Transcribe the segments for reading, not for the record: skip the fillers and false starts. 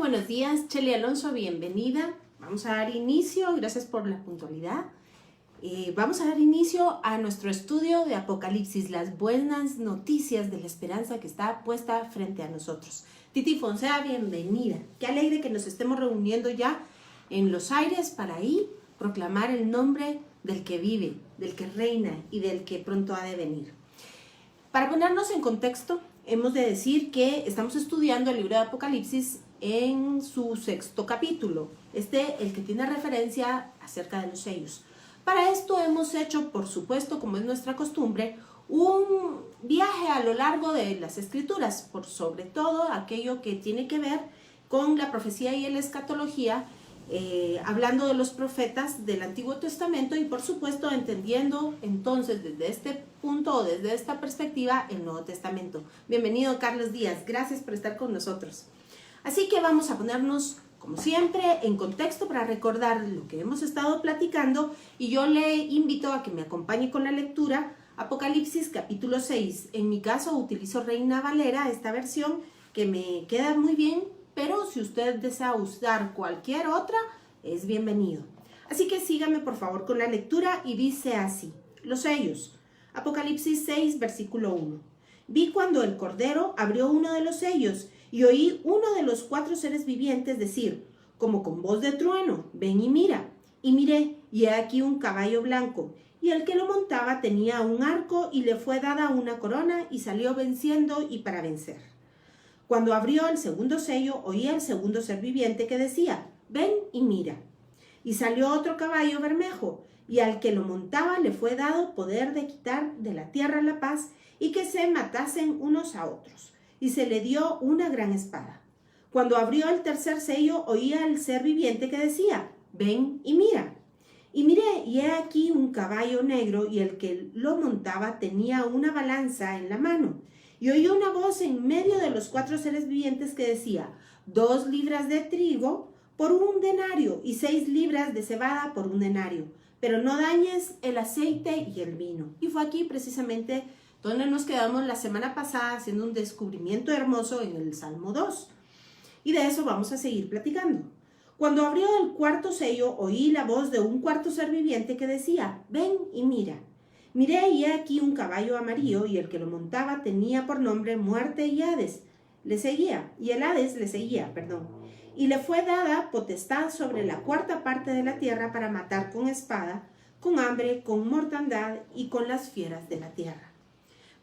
buenos días, Chely Alonso, bienvenida. Vamos a dar inicio, gracias por la puntualidad. Vamos a dar inicio a nuestro estudio de Apocalipsis, las buenas noticias de la esperanza que está puesta frente a nosotros. Titi Fonsea, bienvenida. Qué alegre que nos estemos reuniendo ya en los aires para ahí proclamar el nombre del que vive, del que reina y del que pronto ha de venir. Para ponernos en contexto, hemos de decir que estamos estudiando el libro de Apocalipsis en su 6º capítulo, el que tiene referencia acerca de los sellos. Para esto hemos hecho, por supuesto, como es nuestra costumbre, un viaje a lo largo de las Escrituras, por sobre todo aquello que tiene que ver con la profecía y la escatología, hablando de los profetas del Antiguo Testamento y por supuesto entendiendo entonces desde este punto o desde esta perspectiva el Nuevo Testamento. Bienvenido Carlos Díaz, gracias por estar con nosotros. Así que vamos a ponernos como siempre en contexto para recordar lo que hemos estado platicando y yo le invito a que me acompañe con la lectura Apocalipsis capítulo 6. En mi caso utilizo Reina Valera, esta versión que me queda muy bien, pero si usted desea usar cualquier otra, es bienvenido. Así que sígame por favor con la lectura y dice así, los sellos. Apocalipsis 6, versículo 1. Vi cuando el Cordero abrió uno de los sellos y oí uno de los 4 seres vivientes decir, como con voz de trueno, ven y mira. Y miré, y he aquí un caballo blanco, y el que lo montaba tenía un arco y le fue dada una corona y salió venciendo y para vencer. Cuando abrió el segundo sello, oí al segundo ser viviente que decía, ven y mira. Y salió otro caballo bermejo, y al que lo montaba le fue dado poder de quitar de la tierra la paz y que se matasen unos a otros. Y se le dio una gran espada. Cuando abrió el tercer sello, oía al ser viviente que decía, ven y mira. Y miré, y he aquí un caballo negro, y el que lo montaba tenía una balanza en la mano. Y oí una voz en medio de los 4 seres vivientes que decía, 2 libras de trigo por 1 denario, y 6 libras de cebada por 1 denario. Pero no dañes el aceite y el vino. Y fue aquí precisamente donde nos quedamos la semana pasada haciendo un descubrimiento hermoso en el Salmo 2. Y de eso vamos a seguir platicando. Cuando abrió el cuarto sello, oí la voz de un cuarto ser viviente que decía, ven y mira. Miré y he aquí un caballo amarillo y el que lo montaba tenía por nombre Muerte y Hades. El Hades le seguía. Y le fue dada potestad sobre la 4ª parte de la tierra para matar con espada, con hambre, con mortandad y con las fieras de la tierra.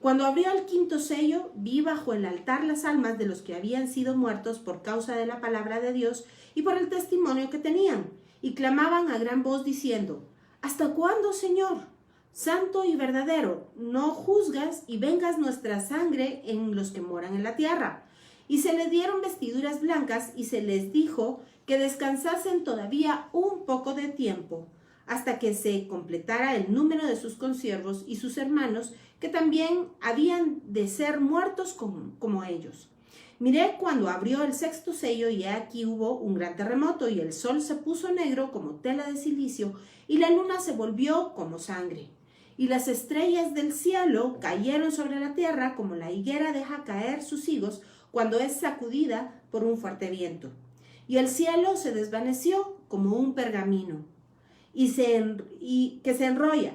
Cuando abrió el 5º sello, vi bajo el altar las almas de los que habían sido muertos por causa de la palabra de Dios y por el testimonio que tenían, y clamaban a gran voz diciendo, ¿hasta cuándo, Señor, santo y verdadero, no juzgas y vengas nuestra sangre en los que moran en la tierra? Y se les dieron vestiduras blancas y se les dijo que descansasen todavía un poco de tiempo, hasta que se completara el número de sus consiervos y sus hermanos, que también habían de ser muertos como ellos. Miré cuando abrió el 6º sello y aquí hubo un gran terremoto y el sol se puso negro como tela de silicio y la luna se volvió como sangre. Y las estrellas del cielo cayeron sobre la tierra como la higuera deja caer sus higos cuando es sacudida por un fuerte viento. Y el cielo se desvaneció como un pergamino que se enrolla.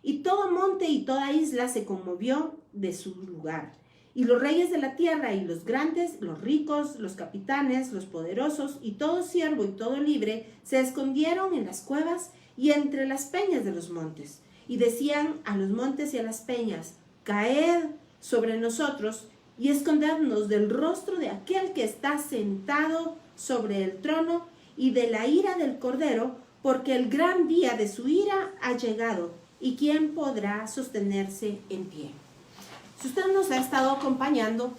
Y todo monte y toda isla se conmovió de su lugar. Y los reyes de la tierra y los grandes, los ricos, los capitanes, los poderosos y todo siervo y todo libre se escondieron en las cuevas y entre las peñas de los montes. Y decían a los montes y a las peñas, caed sobre nosotros y escondednos del rostro de aquel que está sentado sobre el trono y de la ira del Cordero, porque el gran día de su ira ha llegado. ¿Y quién podrá sostenerse en pie? Si usted nos ha estado acompañando,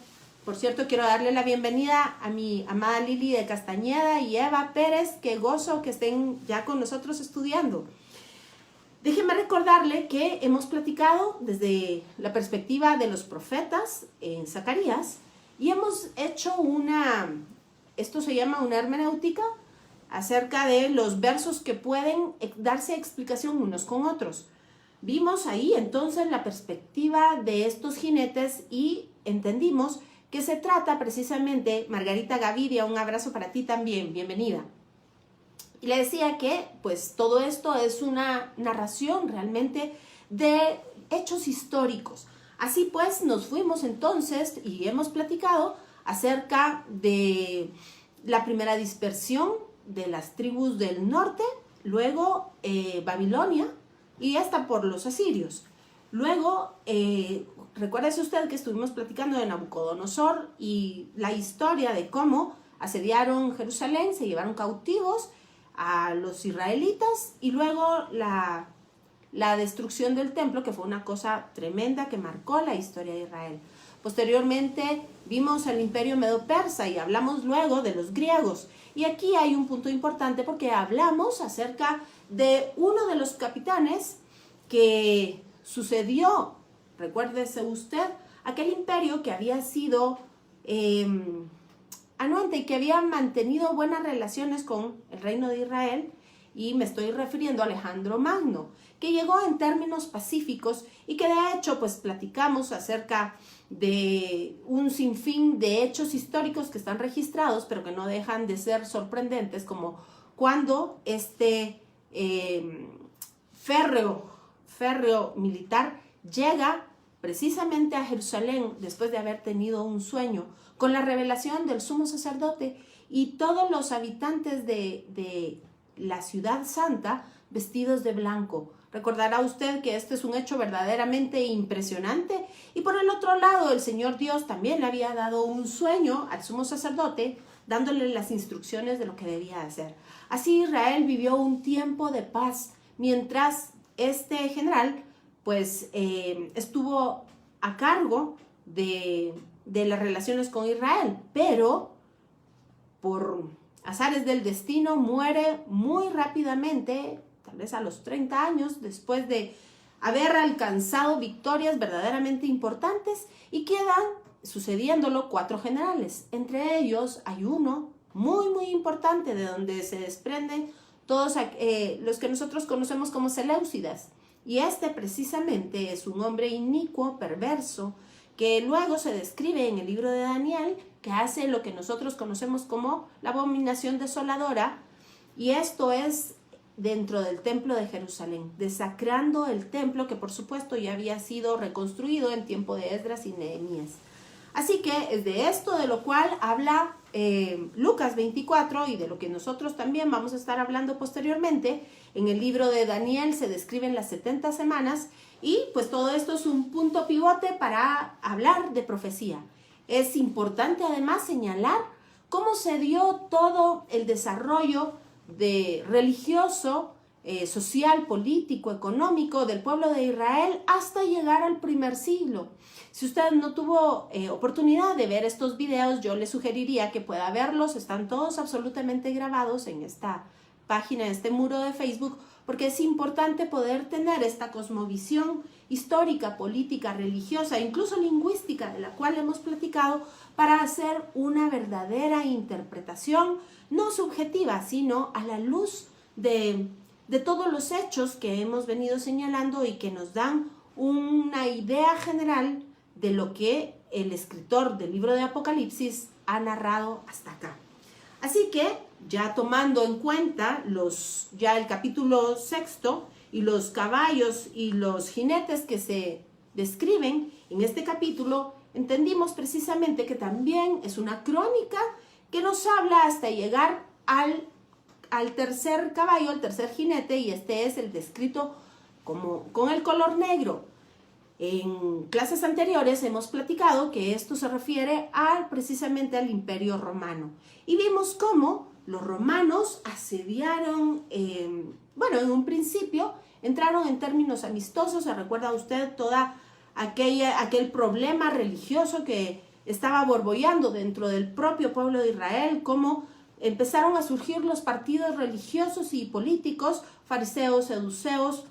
por cierto, quiero darle la bienvenida a mi amada Lili de Castañeda y Eva Pérez, qué gozo que estén ya con nosotros estudiando. Déjeme recordarle que hemos platicado desde la perspectiva de los profetas en Zacarías y hemos hecho esto se llama una hermenéutica acerca de los versos que pueden darse explicación unos con otros. Vimos ahí entonces la perspectiva de estos jinetes y entendimos que se trata precisamente, Margarita Gaviria, un abrazo para ti también, bienvenida. Y le decía que pues todo esto es una narración realmente de hechos históricos. Así pues nos fuimos entonces y hemos platicado acerca de la primera dispersión de las tribus del norte, luego Babilonia y hasta por los asirios. Luego, recuérdese usted que estuvimos platicando de Nabucodonosor y la historia de cómo asediaron Jerusalén, se llevaron cautivos a los israelitas y luego la destrucción del templo, que fue una cosa tremenda que marcó la historia de Israel. Posteriormente vimos el imperio medo-persa y hablamos luego de los griegos. Y aquí hay un punto importante porque hablamos acerca de uno de los capitanes que sucedió, recuérdese usted, aquel imperio que había sido anuente y que había mantenido buenas relaciones con el reino de Israel, y me estoy refiriendo a Alejandro Magno, que llegó en términos pacíficos y que de hecho pues platicamos acerca de un sinfín de hechos históricos que están registrados, pero que no dejan de ser sorprendentes, como cuando este férreo militar llega precisamente a Jerusalén después de haber tenido un sueño con la revelación del sumo sacerdote y todos los habitantes de la ciudad santa vestidos de blanco. Recordará usted que este es un hecho verdaderamente impresionante. Y por el otro lado, el Señor Dios también le había dado un sueño al sumo sacerdote, dándole las instrucciones de lo que debía hacer. Así Israel vivió un tiempo de paz, mientras este general pues estuvo a cargo de las relaciones con Israel, pero por azares del destino muere muy rápidamente, tal vez a los 30 años, después de haber alcanzado victorias verdaderamente importantes, y quedan sucediéndolo 4 generales. Entre ellos hay uno muy importante, de donde se desprenden todos los que nosotros conocemos como Seleucidas. Y este precisamente es un hombre inicuo, perverso, que luego se describe en el libro de Daniel, que hace lo que nosotros conocemos como la abominación desoladora, y esto es dentro del templo de Jerusalén, desacrando el templo que por supuesto ya había sido reconstruido en tiempo de Esdras y Nehemías. Así que es de esto de lo cual habla Lucas 24 y de lo que nosotros también vamos a estar hablando posteriormente. En el libro de Daniel se describen las 70 semanas y pues todo esto es un punto pivote para hablar de profecía. Es importante además señalar cómo se dio todo el desarrollo religioso, social, político, económico del pueblo de Israel hasta llegar al primer siglo. Si usted no tuvo oportunidad de ver estos videos, yo le sugeriría que pueda verlos. Están todos absolutamente grabados en esta página, en este muro de Facebook, porque es importante poder tener esta cosmovisión histórica, política, religiosa, incluso lingüística, de la cual hemos platicado, para hacer una verdadera interpretación, no subjetiva, sino a la luz de todos los hechos que hemos venido señalando y que nos dan una idea general de lo que el escritor del libro de Apocalipsis ha narrado hasta acá. Así que, ya tomando en cuenta ya el capítulo 6 y los caballos y los jinetes que se describen en este capítulo, entendimos precisamente que también es una crónica que nos habla hasta llegar al tercer caballo, al tercer jinete, y este es el descrito con el color negro. En clases anteriores hemos platicado que esto se refiere precisamente al Imperio Romano. Y vimos cómo los romanos asediaron, en un principio entraron en términos amistosos. ¿Se recuerda usted toda aquel problema religioso que estaba borbollando dentro del propio pueblo de Israel? Cómo empezaron a surgir los partidos religiosos y políticos, fariseos, saduceos,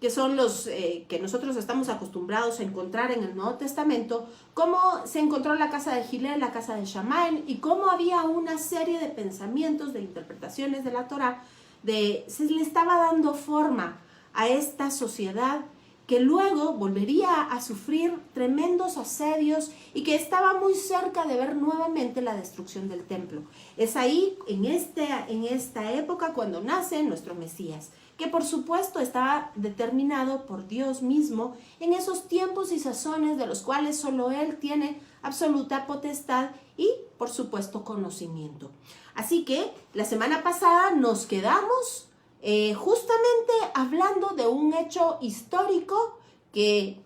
que son los que nosotros estamos acostumbrados a encontrar en el Nuevo Testamento, cómo se encontró la casa de Gilel, la casa de Shammai, y cómo había una serie de pensamientos, de interpretaciones de la Torá, se le estaba dando forma a esta sociedad que luego volvería a sufrir tremendos asedios y que estaba muy cerca de ver nuevamente la destrucción del templo. Es ahí, en esta época, cuando nace nuestro Mesías, que por supuesto estaba determinado por Dios mismo en esos tiempos y sazones de los cuales solo Él tiene absoluta potestad y, por supuesto, conocimiento. Así que la semana pasada nos quedamos justamente hablando de un hecho histórico que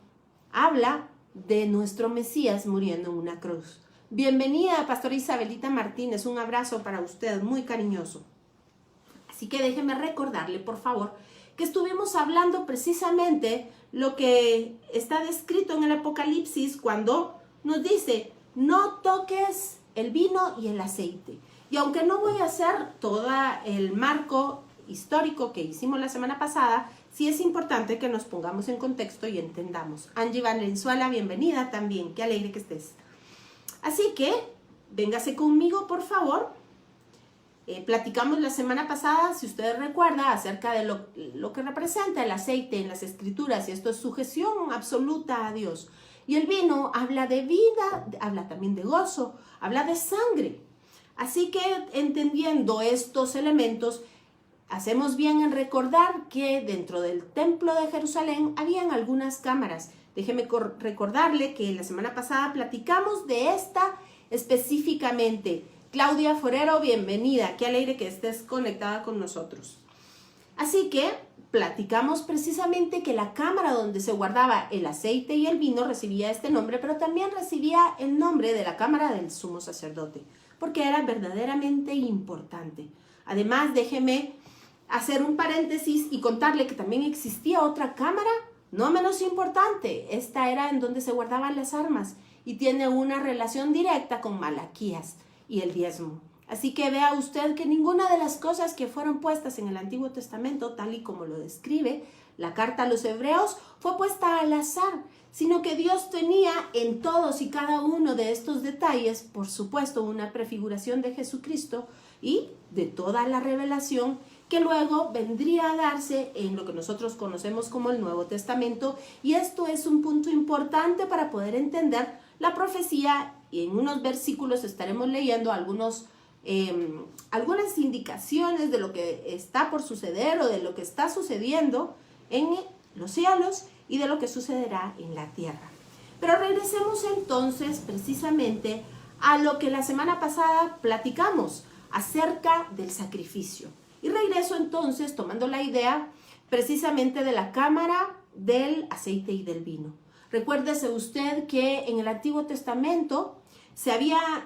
habla de nuestro Mesías muriendo en una cruz. Bienvenida, Pastora Isabelita Martínez, un abrazo para usted muy cariñoso. Así que déjeme recordarle, por favor, que estuvimos hablando precisamente lo que está descrito en el Apocalipsis cuando nos dice, no toques el vino y el aceite. Y aunque no voy a hacer todo el marco histórico que hicimos la semana pasada, sí es importante que nos pongamos en contexto y entendamos. Angie Valenzuela, bienvenida también, qué alegre que estés. Así que, véngase conmigo, por favor. Platicamos la semana pasada, si usted recuerda, acerca de lo que representa el aceite en las Escrituras, y esto es sujeción absoluta a Dios. Y el vino habla de vida, habla también de gozo, habla de sangre. Así que, entendiendo estos elementos, hacemos bien en recordar que dentro del templo de Jerusalén habían algunas cámaras. Déjeme recordarle que la semana pasada platicamos de esta específicamente. Claudia Forero, bienvenida. Qué alegre que estés conectada con nosotros. Así que platicamos precisamente que la cámara donde se guardaba el aceite y el vino recibía este nombre, pero también recibía el nombre de la cámara del sumo sacerdote, porque era verdaderamente importante. Además, déjeme hacer un paréntesis y contarle que también existía otra cámara, no menos importante. Esta era en donde se guardaban las armas y tiene una relación directa con Malaquías y el diezmo. Así que vea usted que ninguna de las cosas que fueron puestas en el Antiguo Testamento, tal y como lo describe la carta a los Hebreos, fue puesta al azar, sino que Dios tenía en todos y cada uno de estos detalles, por supuesto, una prefiguración de Jesucristo y de toda la revelación que luego vendría a darse en lo que nosotros conocemos como el Nuevo Testamento. Y esto es un punto importante para poder entender la profecía, y en unos versículos estaremos leyendo algunas indicaciones de lo que está por suceder o de lo que está sucediendo en los cielos y de lo que sucederá en la tierra. Pero regresemos entonces precisamente a lo que la semana pasada platicamos acerca del sacrificio. Y regreso entonces tomando la idea precisamente de la cámara del aceite y del vino. Recuérdese usted que en el Antiguo Testamento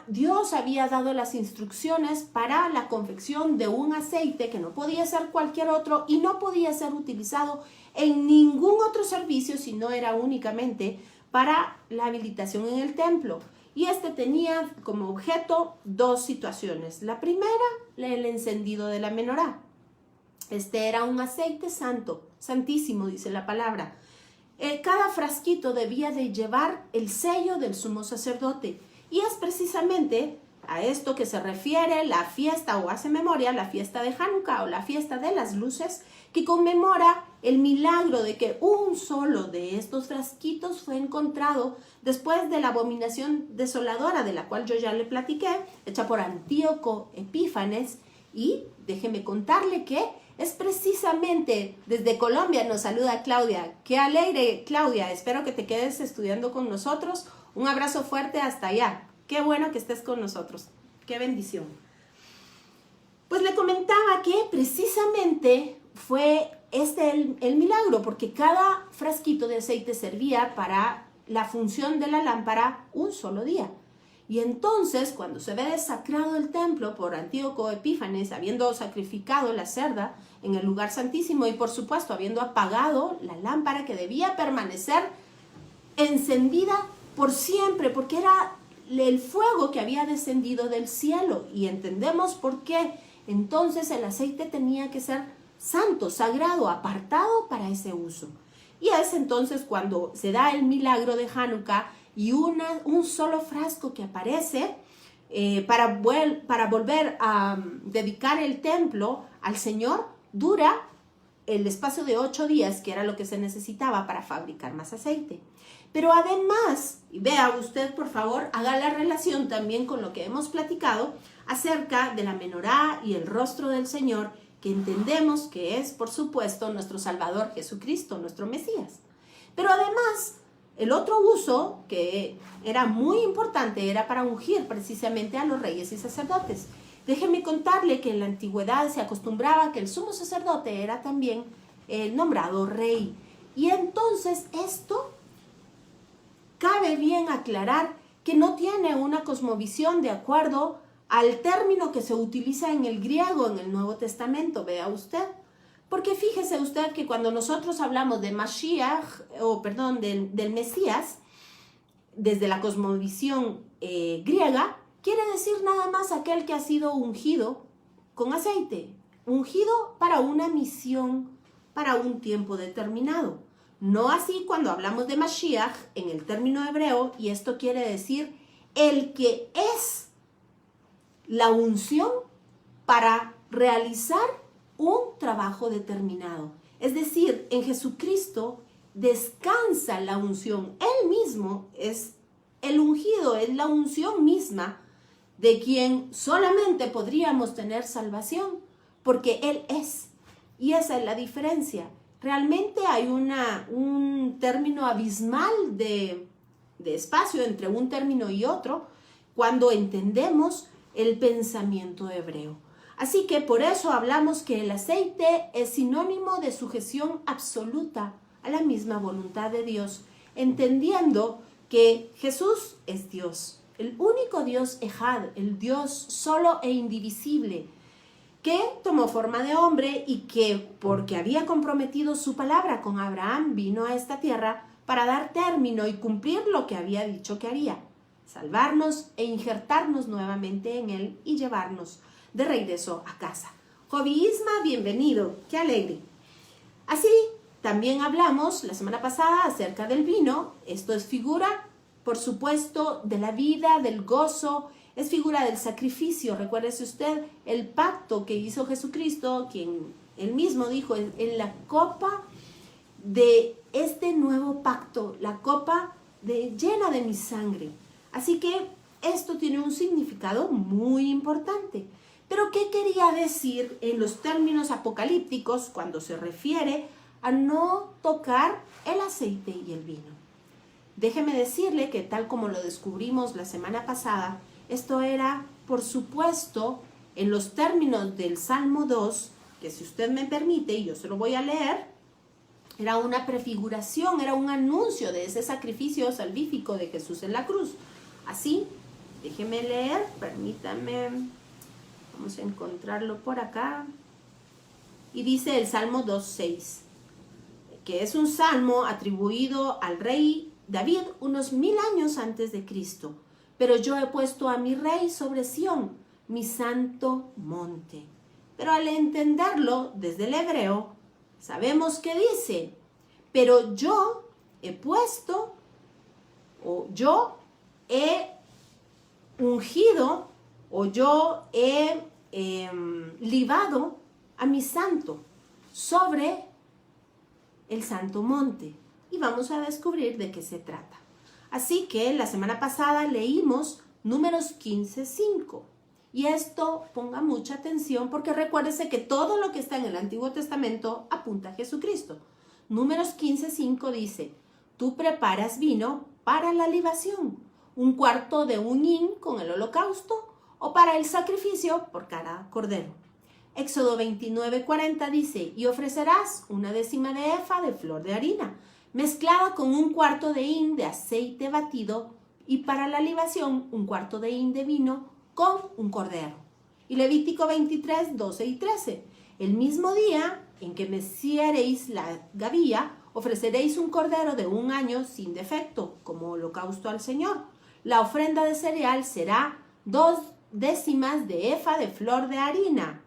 Dios había dado las instrucciones para la confección de un aceite que no podía ser cualquier otro y no podía ser utilizado en ningún otro servicio, sino era únicamente para la habilitación en el templo. Y este tenía como objeto dos situaciones. La primera, el encendido de la menorá. Este era un aceite santo, santísimo, dice la palabra. Cada frasquito debía de llevar el sello del sumo sacerdote. Y es precisamente a esto que se refiere la fiesta, o hace memoria, la fiesta de Hanukkah o la fiesta de las luces, que conmemora el milagro de que un solo de estos frasquitos fue encontrado después de la abominación desoladora de la cual yo ya le platiqué, hecha por Antíoco Epífanes. Y déjeme contarle que es precisamente desde Colombia nos saluda Claudia. Qué alegre, Claudia, espero que te quedes estudiando con nosotros. Un abrazo fuerte hasta allá. Qué bueno que estés con nosotros. Qué bendición. Pues le comentaba que precisamente fue el milagro, porque cada frasquito de aceite servía para la función de la lámpara un solo día. Y entonces, cuando se ve desacrado el templo por Antíoco Epífanes, habiendo sacrificado la cerda en el lugar santísimo y por supuesto habiendo apagado la lámpara que debía permanecer encendida por siempre, porque era el fuego que había descendido del cielo, y entendemos por qué entonces el aceite tenía que ser santo, sagrado, apartado para ese uso. Y es entonces cuando se da el milagro de Hanukkah y un solo frasco que aparece para volver a dedicar el templo al Señor dura el espacio de 8 días, que era lo que se necesitaba para fabricar más aceite. Pero además, y vea usted por favor, haga la relación también con lo que hemos platicado acerca de la menorá y el rostro del Señor, que entendemos que es, por supuesto, nuestro Salvador Jesucristo, nuestro Mesías. Pero además, el otro uso que era muy importante era para ungir precisamente a los reyes y sacerdotes. Déjenme contarle que en la antigüedad se acostumbraba que el sumo sacerdote era también nombrado rey. Y entonces esto cabe bien aclarar que no tiene una cosmovisión de acuerdo al término que se utiliza en el griego en el Nuevo Testamento, vea usted. Porque fíjese usted que cuando nosotros hablamos de Mashiach, del Mesías, desde la cosmovisión griega, quiere decir nada más aquel que ha sido ungido con aceite, ungido para una misión, para un tiempo determinado. No así cuando hablamos de Mashiach en el término hebreo, y esto quiere decir el que es la unción para realizar un trabajo determinado. Es decir, en Jesucristo descansa la unción. Él mismo es el ungido, es la unción misma de quien solamente podríamos tener salvación, porque Él es. Y esa es la diferencia. Realmente hay un término abismal de espacio entre un término y otro cuando entendemos el pensamiento hebreo. Así que por eso hablamos que el aceite es sinónimo de sujeción absoluta a la misma voluntad de Dios, entendiendo que Jesús es Dios, el único Dios Ejad, el Dios solo e indivisible, que tomó forma de hombre y que, porque había comprometido su palabra con Abraham, vino a esta tierra para dar término y cumplir lo que había dicho que haría, salvarnos e injertarnos nuevamente en él y llevarnos de regreso a casa. Jovi Isma, bienvenido, qué alegre. Así, también hablamos la semana pasada acerca del vino. Esto es figura, por supuesto, de la vida, del gozo, es figura del sacrificio. Recuérdese usted el pacto que hizo Jesucristo, quien él mismo dijo en la copa de este nuevo pacto, la copa llena de mi sangre. Así que esto tiene un significado muy importante. Pero ¿qué quería decir en los términos apocalípticos cuando se refiere a no tocar el aceite y el vino? Déjeme decirle que tal como lo descubrimos la semana pasada, esto era, por supuesto, en los términos del Salmo 2, que si usted me permite, y yo se lo voy a leer, era una prefiguración, era un anuncio de ese sacrificio salvífico de Jesús en la cruz. Así, déjeme leer, permítame, vamos a encontrarlo por acá. Y dice el Salmo 2:6, que es un salmo atribuido al rey David unos 1000 años antes de Cristo. Pero yo he puesto a mi rey sobre Sión, mi santo monte. Pero al entenderlo desde el hebreo, sabemos que dice, pero yo he puesto, o yo he ungido, o yo he libado a mi santo sobre el santo monte. Y vamos a descubrir de qué se trata. Así que la semana pasada leímos Números 15:5. Y esto ponga mucha atención porque recuérdese que todo lo que está en el Antiguo Testamento apunta a Jesucristo. Números 15:5 dice, tú preparas vino para la libación, 1/4 de un hin con el holocausto o para el sacrificio por cada cordero. Éxodo 29:40 dice, y ofrecerás 1/10 de efa de flor de harina, mezclada con 1/4 de hin de aceite batido, y para la libación 1/4 de hin de vino con un cordero. Y Levítico 23:12 y 13. El mismo día en que meciereis la gavilla, ofreceréis un cordero de 1 año sin defecto, como holocausto al Señor. La ofrenda de cereal será 2/10 de efa de flor de harina,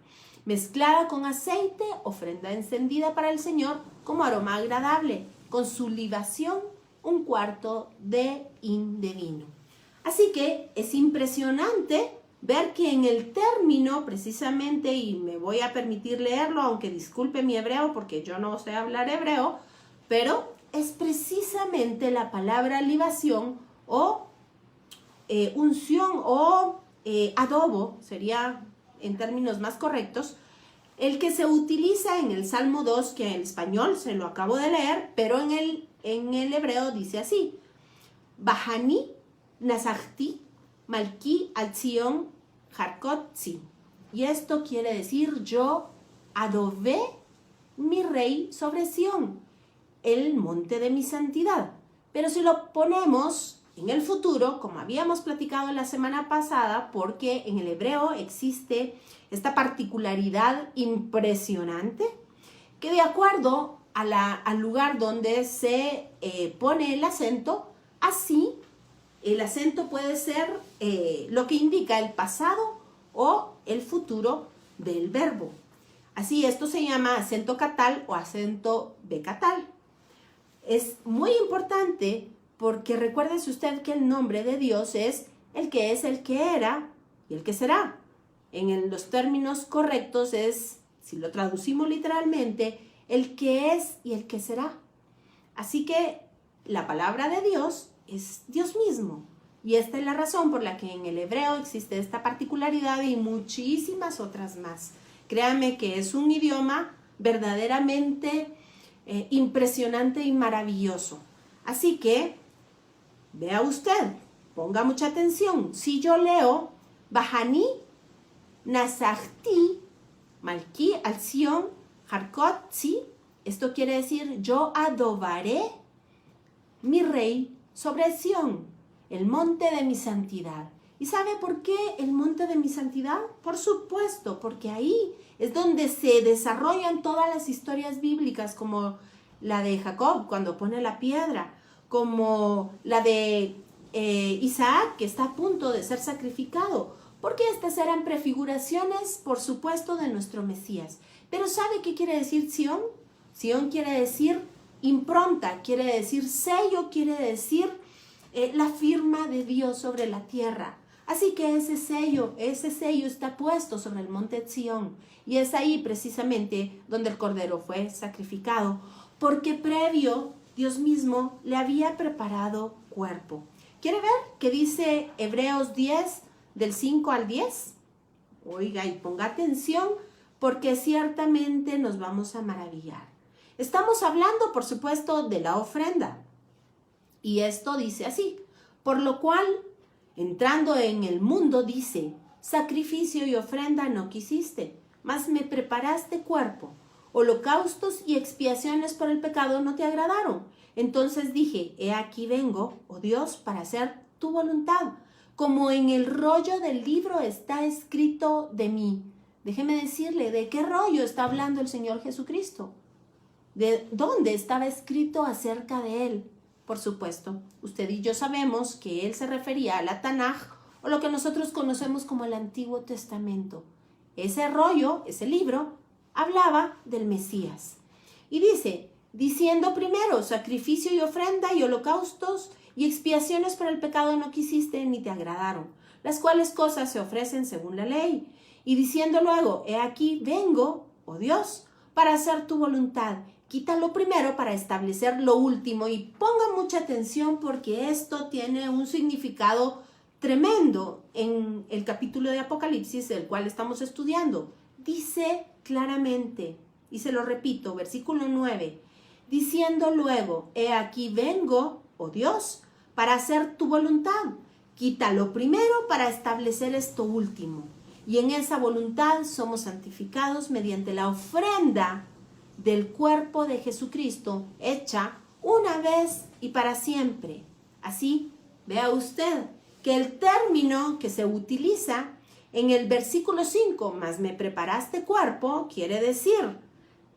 mezclada con aceite, ofrenda encendida para el Señor como aroma agradable, con su libación 1/4 de hin de vino. Así que es impresionante ver que en el término, precisamente, y me voy a permitir leerlo, aunque disculpe mi hebreo porque yo no sé hablar hebreo, pero es precisamente la palabra libación o unción o adobo, sería en términos más correctos, el que se utiliza en el Salmo 2, que en español se lo acabo de leer, pero en el hebreo dice así: Bahani Nazachti Malki al Zion Harkotzi. Y esto quiere decir: yo adobé mi rey sobre Sión, el monte de mi santidad. Pero si lo ponemos en el futuro, como habíamos platicado la semana pasada, porque en el hebreo existe esta particularidad impresionante, que de acuerdo al lugar donde se pone el acento, así el acento puede ser lo que indica el pasado o el futuro del verbo. Así, esto se llama acento catal o acento becatal. Es muy importante porque recuérdese usted que el nombre de Dios es, el que era y el que será. En los términos correctos es, si lo traducimos literalmente, el que es y el que será. Así que la palabra de Dios es Dios mismo. Y esta es la razón por la que en el hebreo existe esta particularidad y muchísimas otras más. Créame que es un idioma verdaderamente impresionante y maravilloso. Así que, vea usted, ponga mucha atención. Si yo leo Bahani Nazachti Malki al Zion Harkotzi, esto quiere decir: yo adobaré mi rey sobre Sión, el monte de mi santidad. ¿Y sabe por qué el monte de mi santidad? Por supuesto, porque ahí es donde se desarrollan todas las historias bíblicas, como la de Jacob cuando pone la piedra, como la de Isaac, que está a punto de ser sacrificado, porque estas eran prefiguraciones, por supuesto, de nuestro Mesías. Pero ¿sabe qué quiere decir Sión? Sión quiere decir impronta, quiere decir sello, quiere decir la firma de Dios sobre la tierra. Así que ese sello está puesto sobre el monte Sión, y es ahí precisamente donde el Cordero fue sacrificado, porque previo Dios mismo le había preparado cuerpo. ¿Quiere ver qué dice Hebreos 10, del 5 al 10? Oiga, y ponga atención, porque ciertamente nos vamos a maravillar. Estamos hablando, por supuesto, de la ofrenda. Y esto dice así: por lo cual, entrando en el mundo, dice: sacrificio y ofrenda no quisiste, mas me preparaste cuerpo. Holocaustos y expiaciones por el pecado no te agradaron. Entonces dije: he aquí vengo, oh Dios, para hacer tu voluntad, como en el rollo del libro está escrito de mí. Déjeme decirle, ¿de qué rollo está hablando el Señor Jesucristo? ¿De dónde estaba escrito acerca de Él? Por supuesto, usted y yo sabemos que Él se refería a la Tanaj, o lo que nosotros conocemos como el Antiguo Testamento. Ese rollo, ese libro, hablaba del Mesías. Y dice: diciendo primero: sacrificio y ofrenda y holocaustos y expiaciones por el pecado no quisiste ni te agradaron, las cuales cosas se ofrecen según la ley. Y diciendo luego: he aquí vengo, oh Dios, para hacer tu voluntad. Quita lo primero para establecer lo último. Y ponga mucha atención, porque esto tiene un significado tremendo en el capítulo de Apocalipsis, el cual estamos estudiando. Dice claramente, y se lo repito, versículo 9, diciendo luego: he aquí vengo, oh Dios, para hacer tu voluntad. Quita lo primero para establecer esto último. Y en esa voluntad somos santificados mediante la ofrenda del cuerpo de Jesucristo, hecha una vez y para siempre. Así, vea usted que el término que se utiliza en el versículo 5, mas me preparaste cuerpo, quiere decir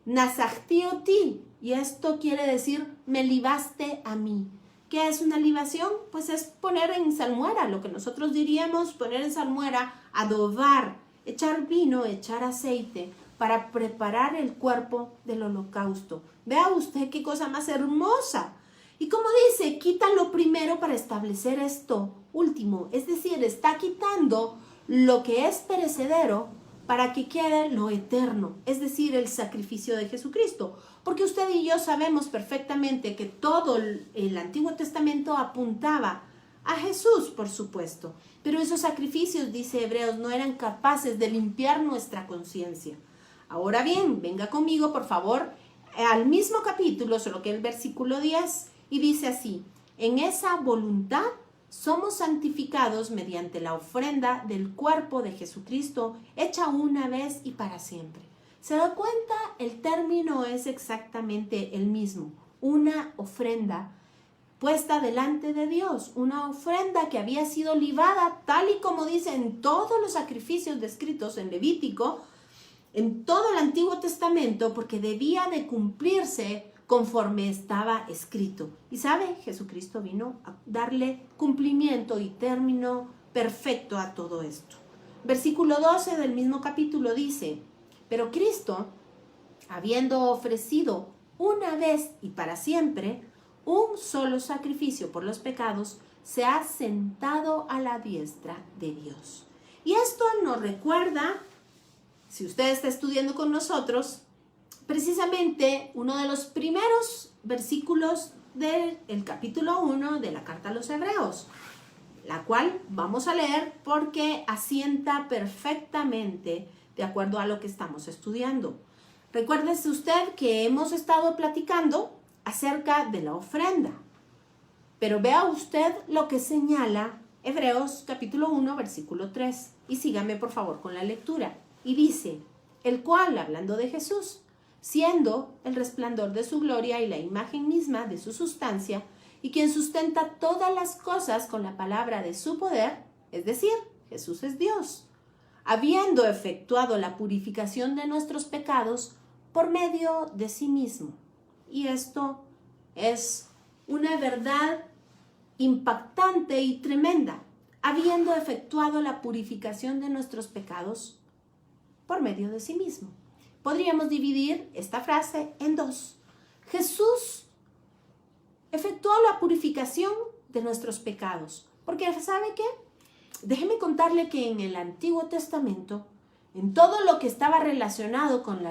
Nazachti oti, y esto quiere decir me libaste a mí. ¿Qué es una libación? Pues es poner en salmuera, lo que nosotros diríamos poner en salmuera, adobar, echar vino, echar aceite, para preparar el cuerpo del holocausto. Vea usted qué cosa más hermosa. Y como dice, quita lo primero para establecer esto último. Es decir, está quitando lo que es perecedero para que quede lo eterno, es decir, el sacrificio de Jesucristo. Porque usted y yo sabemos perfectamente que todo el Antiguo Testamento apuntaba a Jesús, por supuesto. Pero esos sacrificios, dice Hebreos, no eran capaces de limpiar nuestra conciencia. Ahora bien, venga conmigo, por favor, al mismo capítulo, solo que el versículo 10, y dice así: en esa voluntad somos santificados mediante la ofrenda del cuerpo de Jesucristo, hecha una vez y para siempre. ¿Se da cuenta? El término es exactamente el mismo. Una ofrenda puesta delante de Dios, una ofrenda que había sido libada tal y como dice en todos los sacrificios descritos en Levítico, en todo el Antiguo Testamento, porque debía de cumplirse conforme estaba escrito. Y sabe, Jesucristo vino a darle cumplimiento y término perfecto a todo esto. Versículo 12 del mismo capítulo dice: pero Cristo, habiendo ofrecido una vez y para siempre un solo sacrificio por los pecados, se ha sentado a la diestra de Dios. Y esto nos recuerda, si usted está estudiando con nosotros, precisamente uno de los primeros versículos del capítulo 1 de la carta a los Hebreos, la cual vamos a leer porque asienta perfectamente de acuerdo a lo que estamos estudiando. Recuérdese usted que hemos estado platicando acerca de la ofrenda, pero vea usted lo que señala Hebreos capítulo 1 versículo 3 y sígame por favor con la lectura. Y dice: el cual, hablando de Jesús, siendo el resplandor de su gloria y la imagen misma de su sustancia, y quien sustenta todas las cosas con la palabra de su poder, es decir, Jesús es Dios, habiendo efectuado la purificación de nuestros pecados por medio de sí mismo. Y esto es una verdad impactante y tremenda, habiendo efectuado la purificación de nuestros pecados por medio de sí mismo. Podríamos dividir esta frase en dos. Jesús efectuó la purificación de nuestros pecados. Porque, ¿sabe qué? Déjeme contarle que en el Antiguo Testamento, en todo lo que estaba relacionado con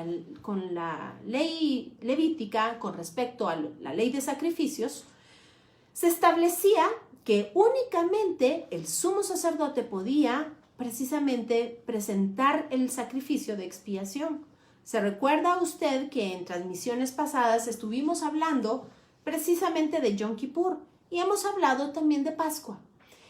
la ley levítica, con respecto a la ley de sacrificios, se establecía que únicamente el sumo sacerdote podía precisamente presentar el sacrificio de expiación. ¿Se recuerda usted que en transmisiones pasadas estuvimos hablando precisamente de Yom Kippur y hemos hablado también de Pascua?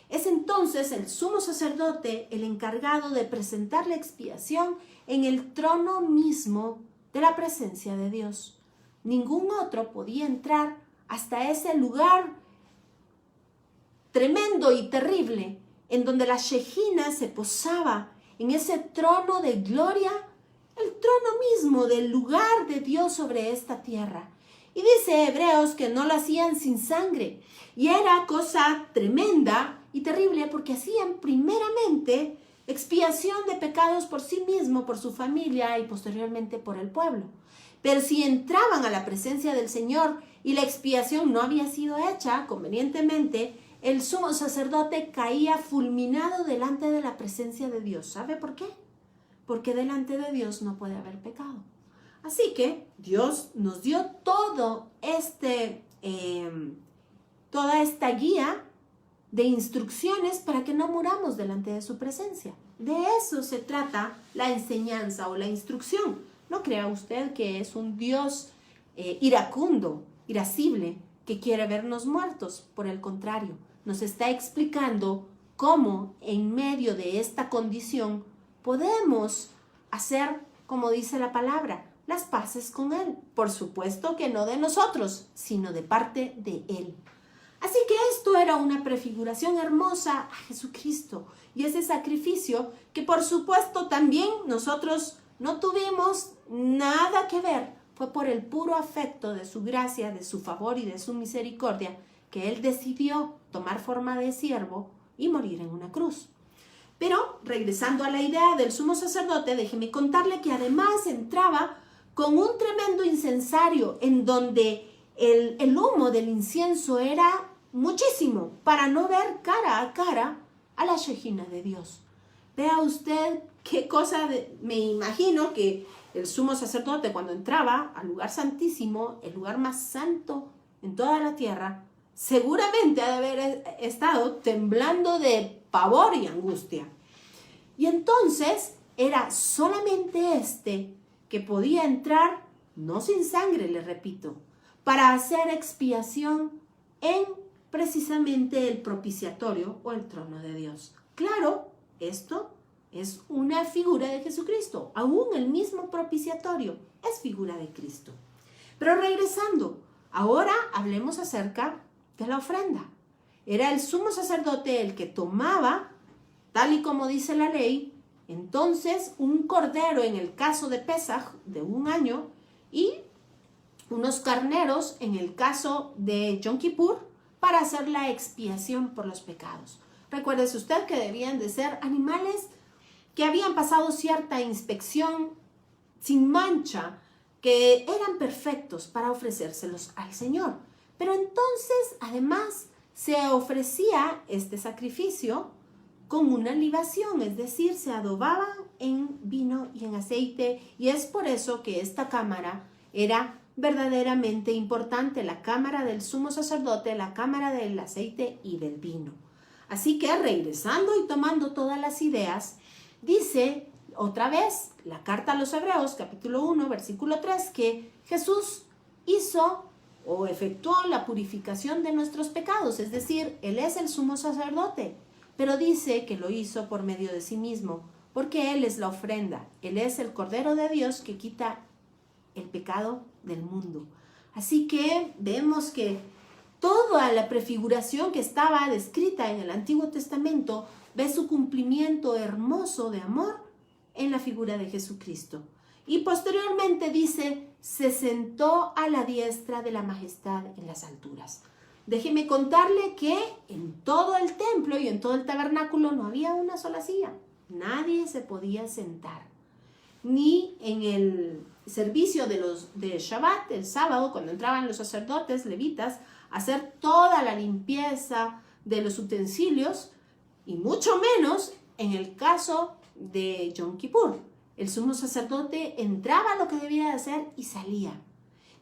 Es entonces el sumo sacerdote el encargado de presentar la expiación en el trono mismo de la presencia de Dios. Ningún otro podía entrar hasta ese lugar tremendo y terrible en donde la Shejina se posaba en ese trono de gloria, el trono mismo del lugar de Dios sobre esta tierra. Y dice Hebreos que no lo hacían sin sangre. Y era cosa tremenda y terrible porque hacían primeramente expiación de pecados por sí mismo, por su familia y posteriormente por el pueblo. Pero si entraban a la presencia del Señor y la expiación no había sido hecha convenientemente, el sumo sacerdote caía fulminado delante de la presencia de Dios. ¿Sabe por qué? Porque delante de Dios no puede haber pecado. Así que Dios nos dio toda esta guía de instrucciones para que no muramos delante de su presencia. De eso se trata la enseñanza o la instrucción. No crea usted que es un Dios iracundo, irascible, que quiere vernos muertos. Por el contrario, nos está explicando cómo en medio de esta condición podemos hacer, como dice la palabra, las paces con Él. Por supuesto que no de nosotros, sino de parte de Él. Así que esto era una prefiguración hermosa a Jesucristo y ese sacrificio que por supuesto también nosotros no tuvimos nada que ver. Fue por el puro afecto de su gracia, de su favor y de su misericordia que Él decidió tomar forma de siervo y morir en una cruz. Pero regresando a la idea del sumo sacerdote, déjeme contarle que además entraba con un tremendo incensario en donde el humo del incienso era muchísimo para no ver cara a cara a la Shejina de Dios. Vea usted qué cosa, me imagino que el sumo sacerdote cuando entraba al lugar santísimo, el lugar más santo en toda la tierra, seguramente ha de haber estado temblando de pavor y angustia. Y entonces era solamente este que podía entrar, no sin sangre, le repito, para hacer expiación en precisamente el propiciatorio o el trono de Dios. Claro, esto es una figura de Jesucristo. Aún el mismo propiciatorio es figura de Cristo. Pero regresando, ahora hablemos acerca de la ofrenda. Era el sumo sacerdote el que tomaba, tal y como dice la ley, entonces un cordero en el caso de Pesaj de 1 año y unos carneros en el caso de Yom Kippur para hacer la expiación por los pecados. Recuérdese usted que debían de ser animales que habían pasado cierta inspección sin mancha, que eran perfectos para ofrecérselos al Señor. Pero entonces, además, se ofrecía este sacrificio con una libación, es decir, se adobaban en vino y en aceite, y es por eso que esta cámara era verdaderamente importante, la cámara del sumo sacerdote, la cámara del aceite y del vino. Así que regresando y tomando todas las ideas, dice otra vez la carta a los Hebreos, capítulo 1, versículo 3, que Jesús hizo o efectuó la purificación de nuestros pecados, es decir, Él es el sumo sacerdote, pero dice que lo hizo por medio de sí mismo, porque Él es la ofrenda, Él es el Cordero de Dios que quita el pecado del mundo. Así que vemos que toda la prefiguración que estaba descrita en el Antiguo Testamento ve su cumplimiento hermoso de amor en la figura de Jesucristo. Y posteriormente dice, se sentó a la diestra de la majestad en las alturas. Déjeme contarle que en todo el templo y en todo el tabernáculo no había una sola silla. Nadie se podía sentar. Ni en el servicio de Shabbat, el sábado, cuando entraban los sacerdotes levitas a hacer toda la limpieza de los utensilios, y mucho menos en el caso de Yom Kippur. El sumo sacerdote entraba a lo que debía de hacer y salía.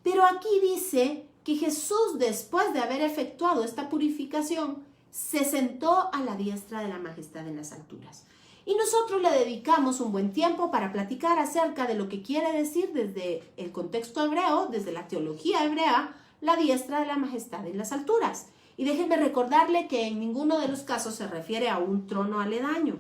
Pero aquí dice que Jesús, después de haber efectuado esta purificación, se sentó a la diestra de la majestad en las alturas. Y nosotros le dedicamos un buen tiempo para platicar acerca de lo que quiere decir desde el contexto hebreo, desde la teología hebrea, la diestra de la majestad en las alturas. Y déjenme recordarle que en ninguno de los casos se refiere a un trono aledaño.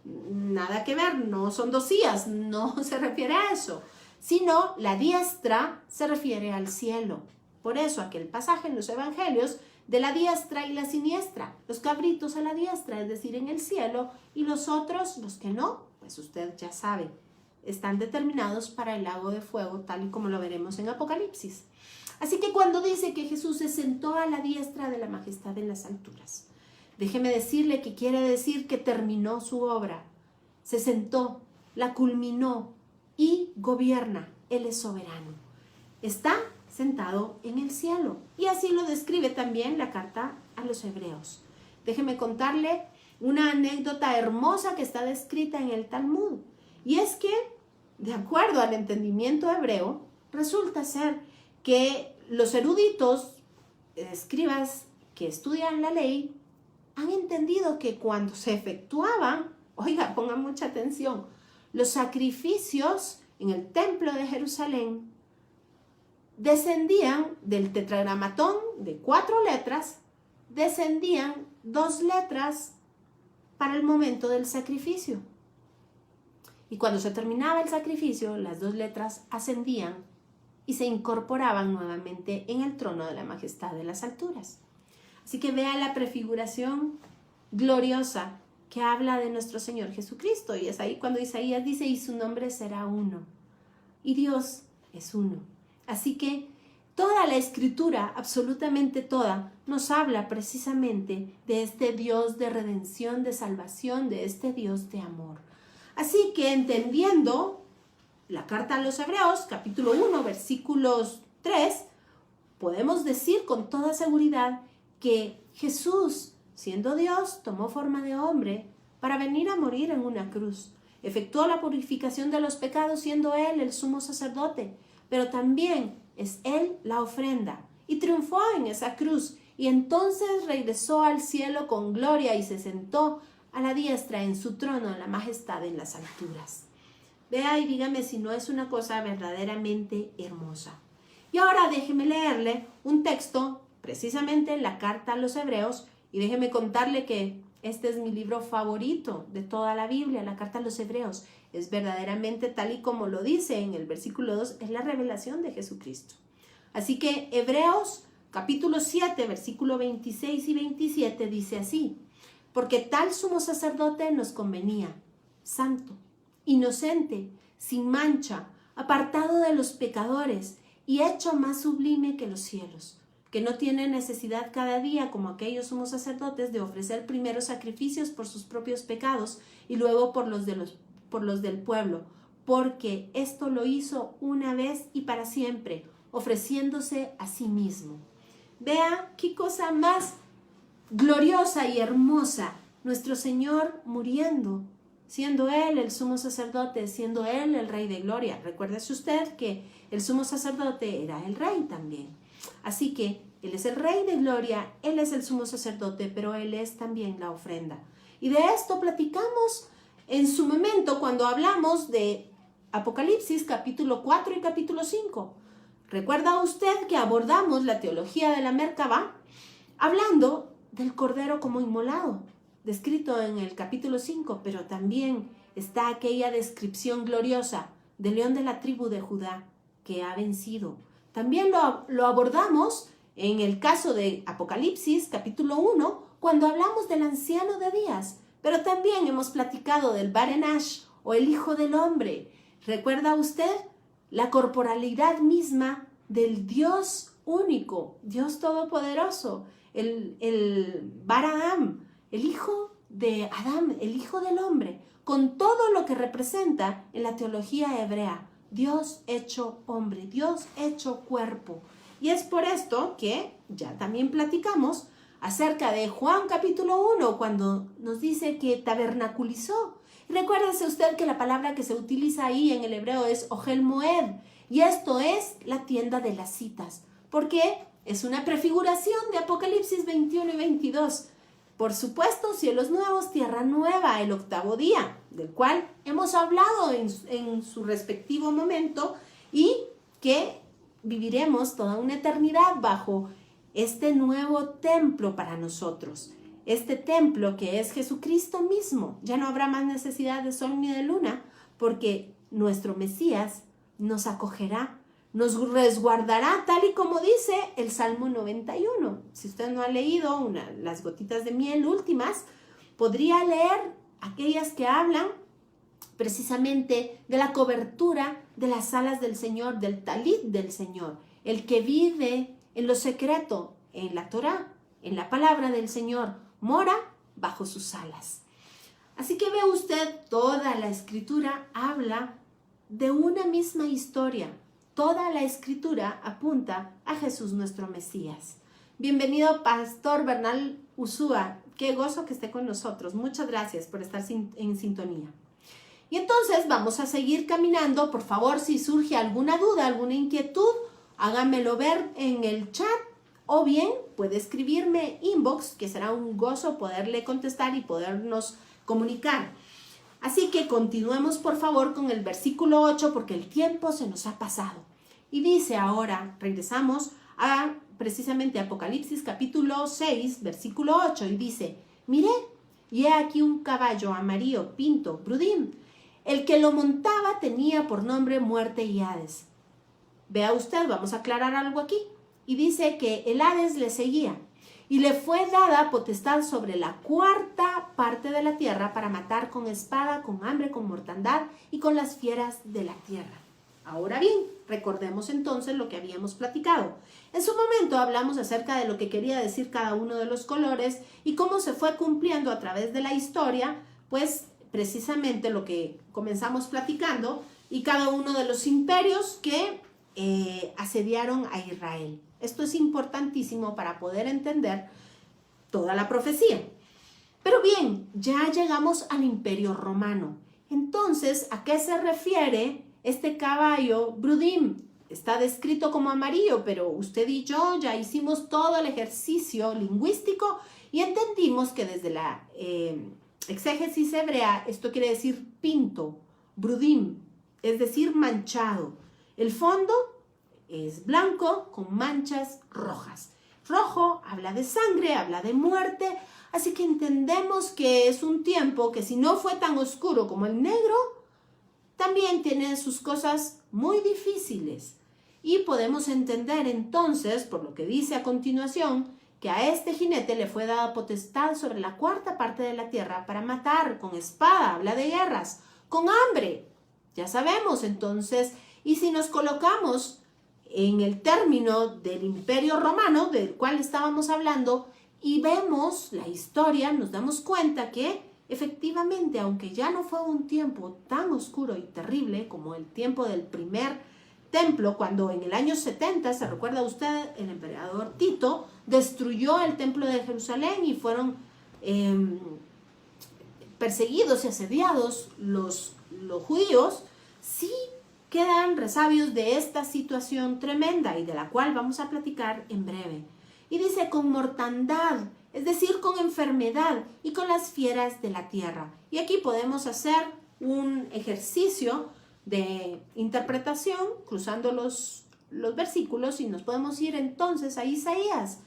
Nada que ver, no son 2 sillas, no se refiere a eso, sino la diestra se refiere al cielo. Por eso aquel pasaje en los evangelios de la diestra y la siniestra, los cabritos a la diestra, es decir, en el cielo, y los otros, los que no, pues usted ya sabe, están determinados para el lago de fuego, tal y como lo veremos en Apocalipsis. Así que cuando dice que Jesús se sentó a la diestra de la majestad en las alturas, déjeme decirle que quiere decir que terminó su obra, se sentó, la culminó y gobierna. Él es soberano. Está sentado en el cielo. Y así lo describe también la carta a los Hebreos. Déjeme contarle una anécdota hermosa que está descrita en el Talmud. Y es que, de acuerdo al entendimiento hebreo, resulta ser que los eruditos, escribas que estudian la ley, han entendido que cuando se efectuaban, oiga, pongan mucha atención, los sacrificios en el templo de Jerusalén descendían del tetragramatón de 4 letras, descendían 2 letras para el momento del sacrificio. Y cuando se terminaba el sacrificio, las 2 letras ascendían y se incorporaban nuevamente en el trono de la majestad de las alturas. Así que vea la prefiguración gloriosa que habla de nuestro Señor Jesucristo. Y es ahí cuando Isaías dice, y su nombre será uno. Y Dios es uno. Así que toda la Escritura, absolutamente toda, nos habla precisamente de este Dios de redención, de salvación, de este Dios de amor. Así que entendiendo la carta a los Hebreos, capítulo 1, versículos 3, podemos decir con toda seguridad que Jesús, siendo Dios, tomó forma de hombre para venir a morir en una cruz. Efectuó la purificación de los pecados siendo Él el sumo sacerdote, pero también es Él la ofrenda. Y triunfó en esa cruz, y entonces regresó al cielo con gloria y se sentó a la diestra en su trono en la majestad en las alturas. Vea y dígame si no es una cosa verdaderamente hermosa. Y ahora déjeme leerle un texto, precisamente la carta a los Hebreos, y déjeme contarle que este es mi libro favorito de toda la Biblia, la carta a los Hebreos. Es verdaderamente tal y como lo dice en el versículo 2, es la revelación de Jesucristo. Así que Hebreos capítulo 7, versículo 26 y 27 dice así: porque tal sumo sacerdote nos convenía, santo, inocente, sin mancha, apartado de los pecadores y hecho más sublime que los cielos, que no tiene necesidad cada día, como aquellos sumos sacerdotes, de ofrecer primero sacrificios por sus propios pecados y luego por los del pueblo, porque esto lo hizo una vez y para siempre, ofreciéndose a sí mismo. Vea qué cosa más gloriosa y hermosa, nuestro Señor muriendo, siendo Él el sumo sacerdote, siendo Él el Rey de Gloria. Recuérdese usted que el sumo sacerdote era el Rey también. Así que Él es el Rey de Gloria, Él es el sumo sacerdote, pero Él es también la ofrenda. Y de esto platicamos en su momento cuando hablamos de Apocalipsis capítulo 4 y capítulo 5. ¿Recuerda usted que abordamos la teología de la Merkabah hablando del Cordero como inmolado, descrito en el capítulo 5, pero también está aquella descripción gloriosa del león de la tribu de Judá que ha vencido? También lo abordamos en el caso de Apocalipsis capítulo 1, cuando hablamos del anciano de días, pero también hemos platicado del Barenash o el Hijo del Hombre. ¿Recuerda usted? La corporalidad misma del Dios único, Dios todopoderoso, el Bar Adam, el hijo de Adán, el Hijo del Hombre, con todo lo que representa en la teología hebrea, Dios hecho hombre, Dios hecho cuerpo. Y es por esto que ya también platicamos acerca de Juan capítulo 1, cuando nos dice que tabernaculizó. Recuérdese usted que la palabra que se utiliza ahí en el hebreo es Ohel Moed, y esto es la tienda de las citas, porque es una prefiguración de Apocalipsis 21 y 22. Por supuesto, cielos nuevos, tierra nueva, el octavo día, del cual hemos hablado en su respectivo momento y que viviremos toda una eternidad bajo este nuevo templo para nosotros. Este templo que es Jesucristo mismo. Ya no habrá más necesidad de sol ni de luna, porque nuestro Mesías nos acogerá, nos resguardará, tal y como dice el Salmo 91. Si usted no ha leído las gotitas de miel últimas, podría leer aquellas que hablan precisamente de la cobertura de las alas del Señor, del talit del Señor, el que vive en lo secreto, en la Torá, en la palabra del Señor, mora bajo sus alas. Así que ve usted, toda la Escritura habla de una misma historia. Toda la Escritura apunta a Jesús nuestro Mesías. Bienvenido, Pastor Bernal Usúa. Qué gozo que esté con nosotros. Muchas gracias por estar en sintonía. Y entonces vamos a seguir caminando. Por favor, si surge alguna duda, alguna inquietud, háganmelo ver en el chat o bien puede escribirme inbox, que será un gozo poderle contestar y podernos comunicar. Así que continuemos por favor con el versículo 8 porque el tiempo se nos ha pasado. Y dice ahora, regresamos a precisamente Apocalipsis capítulo 6, versículo 8 y dice: miré, y he aquí un caballo amarillo, pinto, brudín. El que lo montaba tenía por nombre Muerte y Hades. Vea usted, vamos a aclarar algo aquí. Y dice que el Hades le seguía y le fue dada potestad sobre la cuarta parte de la tierra para matar con espada, con hambre, con mortandad y con las fieras de la tierra. Ahora bien, recordemos entonces lo que habíamos platicado. En su momento hablamos acerca de lo que quería decir cada uno de los colores y cómo se fue cumpliendo a través de la historia, pues precisamente lo que comenzamos platicando y cada uno de los imperios que asediaron a Israel. Esto es importantísimo para poder entender toda la profecía. Pero bien, ya llegamos al Imperio Romano. Entonces, ¿a qué se refiere este caballo Brudim? Está descrito como amarillo, pero usted y yo ya hicimos todo el ejercicio lingüístico y entendimos que desde la exégesis hebrea esto quiere decir pinto, Brudim, es decir, manchado. El fondo es blanco con manchas rojas. Rojo habla de sangre, habla de muerte, así que entendemos que es un tiempo que si no fue tan oscuro como el negro, también tiene sus cosas muy difíciles. Y podemos entender entonces, por lo que dice a continuación, que a este jinete le fue dada potestad sobre la cuarta parte de la tierra para matar con espada, habla de guerras, con hambre. Ya sabemos entonces, y si nos colocamos en el término del Imperio Romano, del cual estábamos hablando, y vemos la historia, nos damos cuenta que efectivamente, aunque ya no fue un tiempo tan oscuro y terrible como el tiempo del primer templo, cuando en el año 70, se recuerda usted, el emperador Tito destruyó el templo de Jerusalén y fueron perseguidos y asediados los judíos, sí quedan resabios de esta situación tremenda y de la cual vamos a platicar en breve. Y dice con mortandad, es decir, con enfermedad y con las fieras de la tierra. Y aquí podemos hacer un ejercicio de interpretación cruzando los versículos y nos podemos ir entonces a Isaías.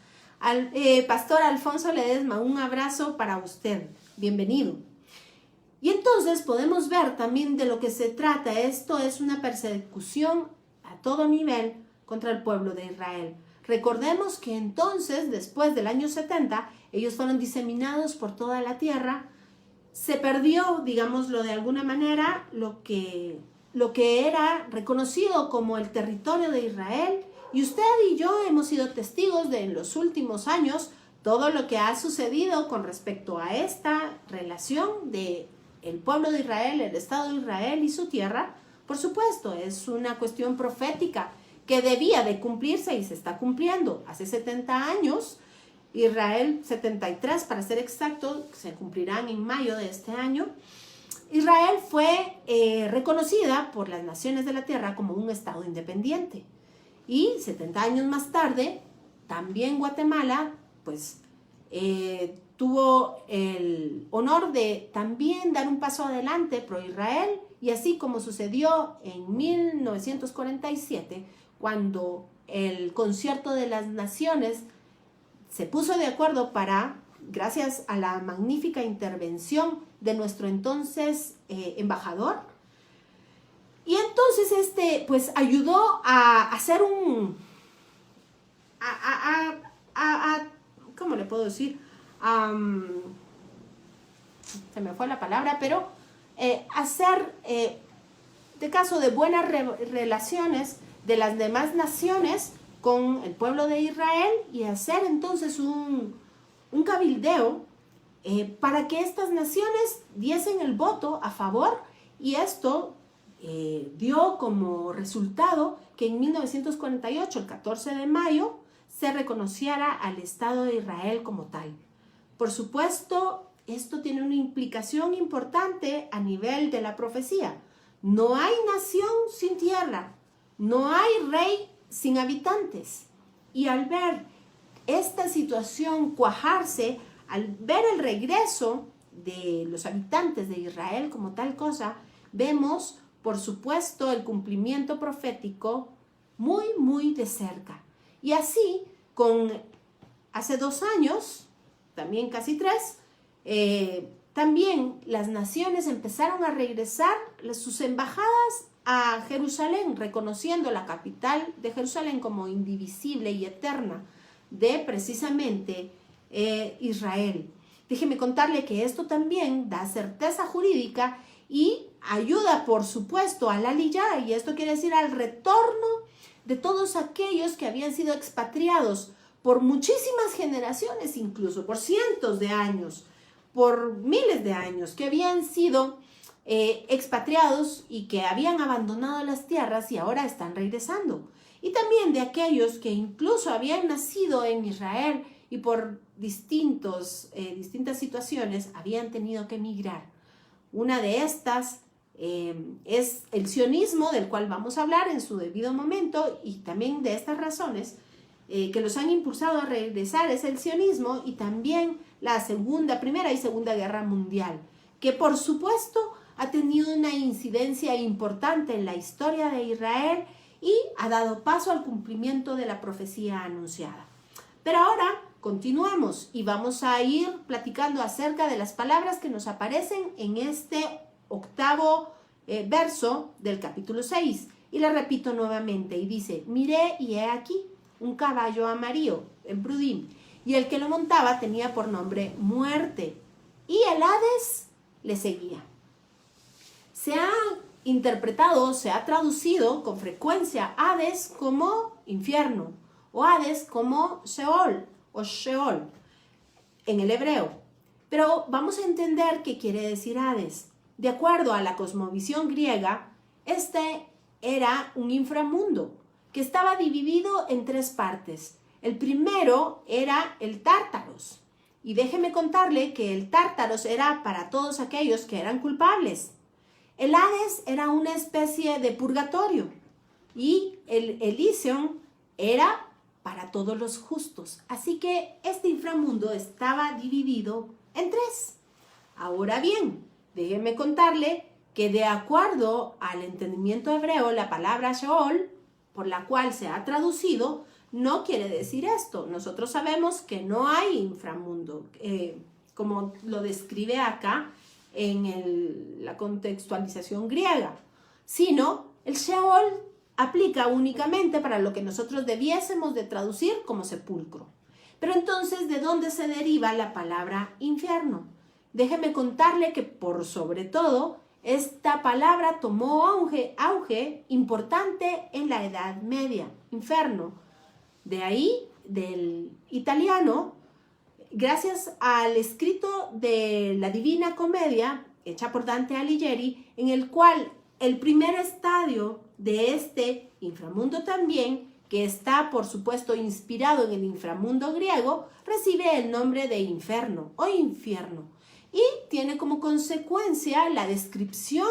Pastor Alfonso Ledesma, un abrazo para usted. Bienvenido. Y entonces podemos ver también de lo que se trata. Esto es una persecución a todo nivel contra el pueblo de Israel. Recordemos que entonces, después del año 70, ellos fueron diseminados por toda la tierra. Se perdió, digámoslo de alguna manera, lo que era reconocido como el territorio de Israel. Y usted y yo hemos sido testigos de en los últimos años todo lo que ha sucedido con respecto a esta relación de el pueblo de Israel, el Estado de Israel y su tierra. Por supuesto, es una cuestión profética que debía de cumplirse y se está cumpliendo. Hace 70 años, Israel, 73 para ser exacto, se cumplirán en mayo de este año, Israel fue reconocida por las naciones de la tierra como un Estado independiente. Y 70 años más tarde, también Guatemala, pues, tuvo el honor de también dar un paso adelante pro Israel, y así como sucedió en 1947, cuando el Concierto de las Naciones se puso de acuerdo para, gracias a la magnífica intervención de nuestro entonces embajador, y entonces pues ayudó a hacer ¿cómo le puedo decir? Se me fue la palabra, pero hacer de caso de buenas relaciones de las demás naciones con el pueblo de Israel y hacer entonces un cabildeo para que estas naciones diesen el voto a favor, y esto dio como resultado que en 1948, el 14 de mayo, se reconociera al Estado de Israel como tal. Por supuesto, esto tiene una implicación importante a nivel de la profecía. No hay nación sin tierra, no hay rey sin habitantes. Y al ver esta situación cuajarse, al ver el regreso de los habitantes de Israel como tal cosa, vemos, por supuesto, el cumplimiento profético muy, muy de cerca. Y así, hace 2 años, también casi 3, también las naciones empezaron a regresar sus embajadas a Jerusalén, reconociendo la capital de Jerusalén como indivisible y eterna de precisamente Israel. Déjeme contarle que esto también da certeza jurídica y ayuda, por supuesto, al aliyah, y esto quiere decir al retorno de todos aquellos que habían sido expatriados por muchísimas generaciones, incluso por cientos de años, por miles de años, que habían sido expatriados y que habían abandonado las tierras y ahora están regresando. Y también de aquellos que incluso habían nacido en Israel y por distintas situaciones habían tenido que emigrar. Una de estas es el sionismo, del cual vamos a hablar en su debido momento, y también de estas razones que los han impulsado a regresar es el sionismo y también la Primera y Segunda Guerra Mundial, que por supuesto ha tenido una incidencia importante en la historia de Israel y ha dado paso al cumplimiento de la profecía anunciada. Pero ahora continuamos y vamos a ir platicando acerca de las palabras que nos aparecen en este octavo verso del capítulo 6. Y la repito nuevamente y dice: miré y he aquí un caballo amarillo en Prudim, y el que lo montaba tenía por nombre Muerte, y el Hades le seguía. Se ha interpretado, se ha traducido con frecuencia Hades como infierno, o Hades como Sheol, o Sheol, en el hebreo. Pero vamos a entender qué quiere decir Hades. De acuerdo a la cosmovisión griega, este era un inframundo que estaba dividido en tres partes. El primero era el Tártaros. Y déjeme contarle que el Tártaros era para todos aquellos que eran culpables. El Hades era una especie de purgatorio. Y el Elysium era para todos los justos. Así que este inframundo estaba dividido en tres. Ahora bien, déjeme contarle que de acuerdo al entendimiento hebreo, la palabra Sheol, por la cual se ha traducido, no quiere decir esto. Nosotros sabemos que no hay inframundo, como lo describe acá en la contextualización griega, sino el Sheol aplica únicamente para lo que nosotros debiésemos de traducir como sepulcro. Pero entonces, ¿de dónde se deriva la palabra infierno? Déjeme contarle que por sobre todo, esta palabra tomó auge importante en la Edad Media, inferno. De ahí, del italiano, gracias al escrito de la Divina Comedia, hecha por Dante Alighieri, en el cual el primer estadio de este inframundo también, que está por supuesto inspirado en el inframundo griego, recibe el nombre de inferno o infierno. Y tiene como consecuencia la descripción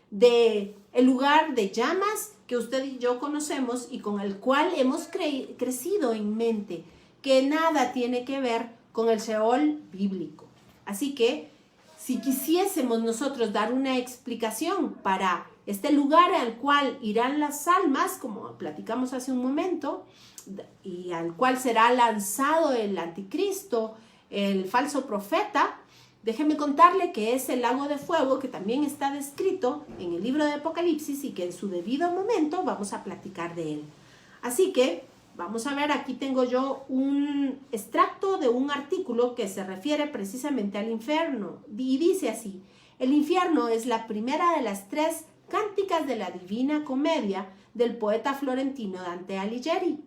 del lugar de llamas que usted y yo conocemos y con el cual hemos crecido en mente, que nada tiene que ver con el Sheol bíblico. Así que, si quisiésemos nosotros dar una explicación para este lugar al cual irán las almas, como platicamos hace un momento, y al cual será lanzado el anticristo, el falso profeta, déjeme contarle que es el lago de fuego, que también está descrito en el libro de Apocalipsis y que en su debido momento vamos a platicar de él. Así que vamos a ver, aquí tengo yo un extracto de un artículo que se refiere precisamente al infierno y dice así: el infierno es la primera de las tres cánticas de la Divina Comedia del poeta florentino Dante Alighieri.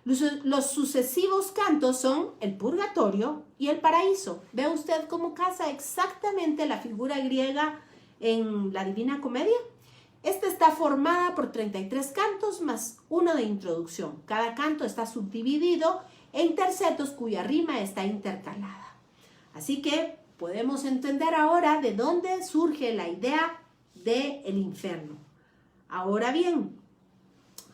Los sucesivos cantos son el purgatorio y el paraíso. ¿Ve usted cómo casa exactamente la figura griega en la Divina Comedia? Esta está formada por 33 cantos más uno de introducción. Cada canto está subdividido en tercetos cuya rima está intercalada. Así que podemos entender ahora de dónde surge la idea del infierno. Ahora bien,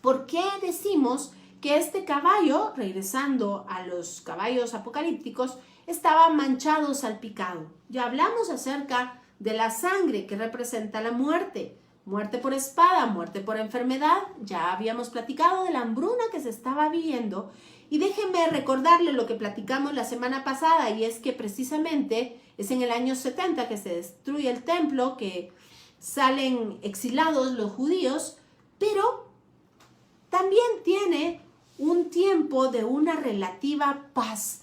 ¿por qué decimos que este caballo, regresando a los caballos apocalípticos, estaba manchado, salpicado? Ya hablamos acerca de la sangre que representa la muerte. Muerte por espada, muerte por enfermedad. Ya habíamos platicado de la hambruna que se estaba viviendo. Y déjenme recordarle lo que platicamos la semana pasada, y es que precisamente es en el año 70 que se destruye el templo, que salen exilados los judíos, pero también tiene un tiempo de una relativa paz.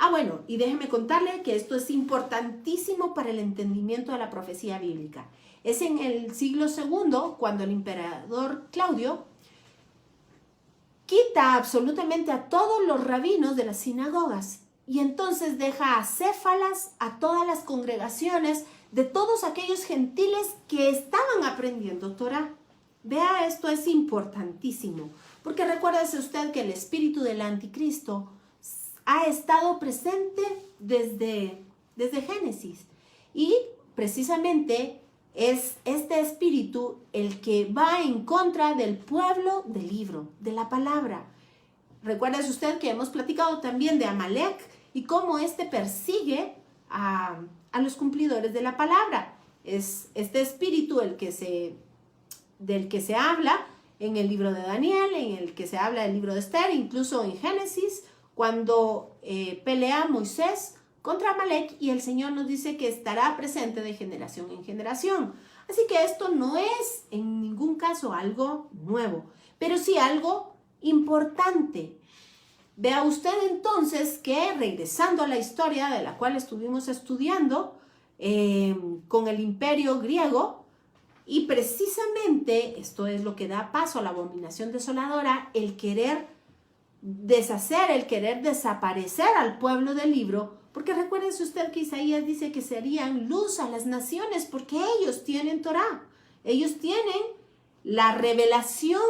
Bueno, y déjeme contarle que esto es importantísimo para el entendimiento de la profecía bíblica. Es en el siglo II cuando el emperador Claudio quita absolutamente a todos los rabinos de las sinagogas y entonces deja acéfalas a todas las congregaciones de todos aquellos gentiles que estaban aprendiendo Torah. Vea, esto es importantísimo, porque recuérdese usted que el espíritu del anticristo ha estado presente desde Génesis. Y precisamente es este espíritu el que va en contra del pueblo del libro, de la palabra. Recuerda usted que hemos platicado también de Amalek y cómo este persigue a los cumplidores de la palabra. Es este espíritu del que se habla en el libro de Daniel, en el que se habla del libro de Esther, incluso en Génesis, cuando pelea Moisés contra Amalek y el Señor nos dice que estará presente de generación en generación. Así que esto no es en ningún caso algo nuevo, pero sí algo importante. Vea usted entonces que, regresando a la historia de la cual estuvimos estudiando con el imperio griego, y precisamente esto es lo que da paso a la abominación desoladora, el querer deshacer, el querer desaparecer al pueblo del libro, porque recuérdese usted que Isaías dice que serían luz a las naciones, porque ellos tienen Torá, ellos tienen la revelación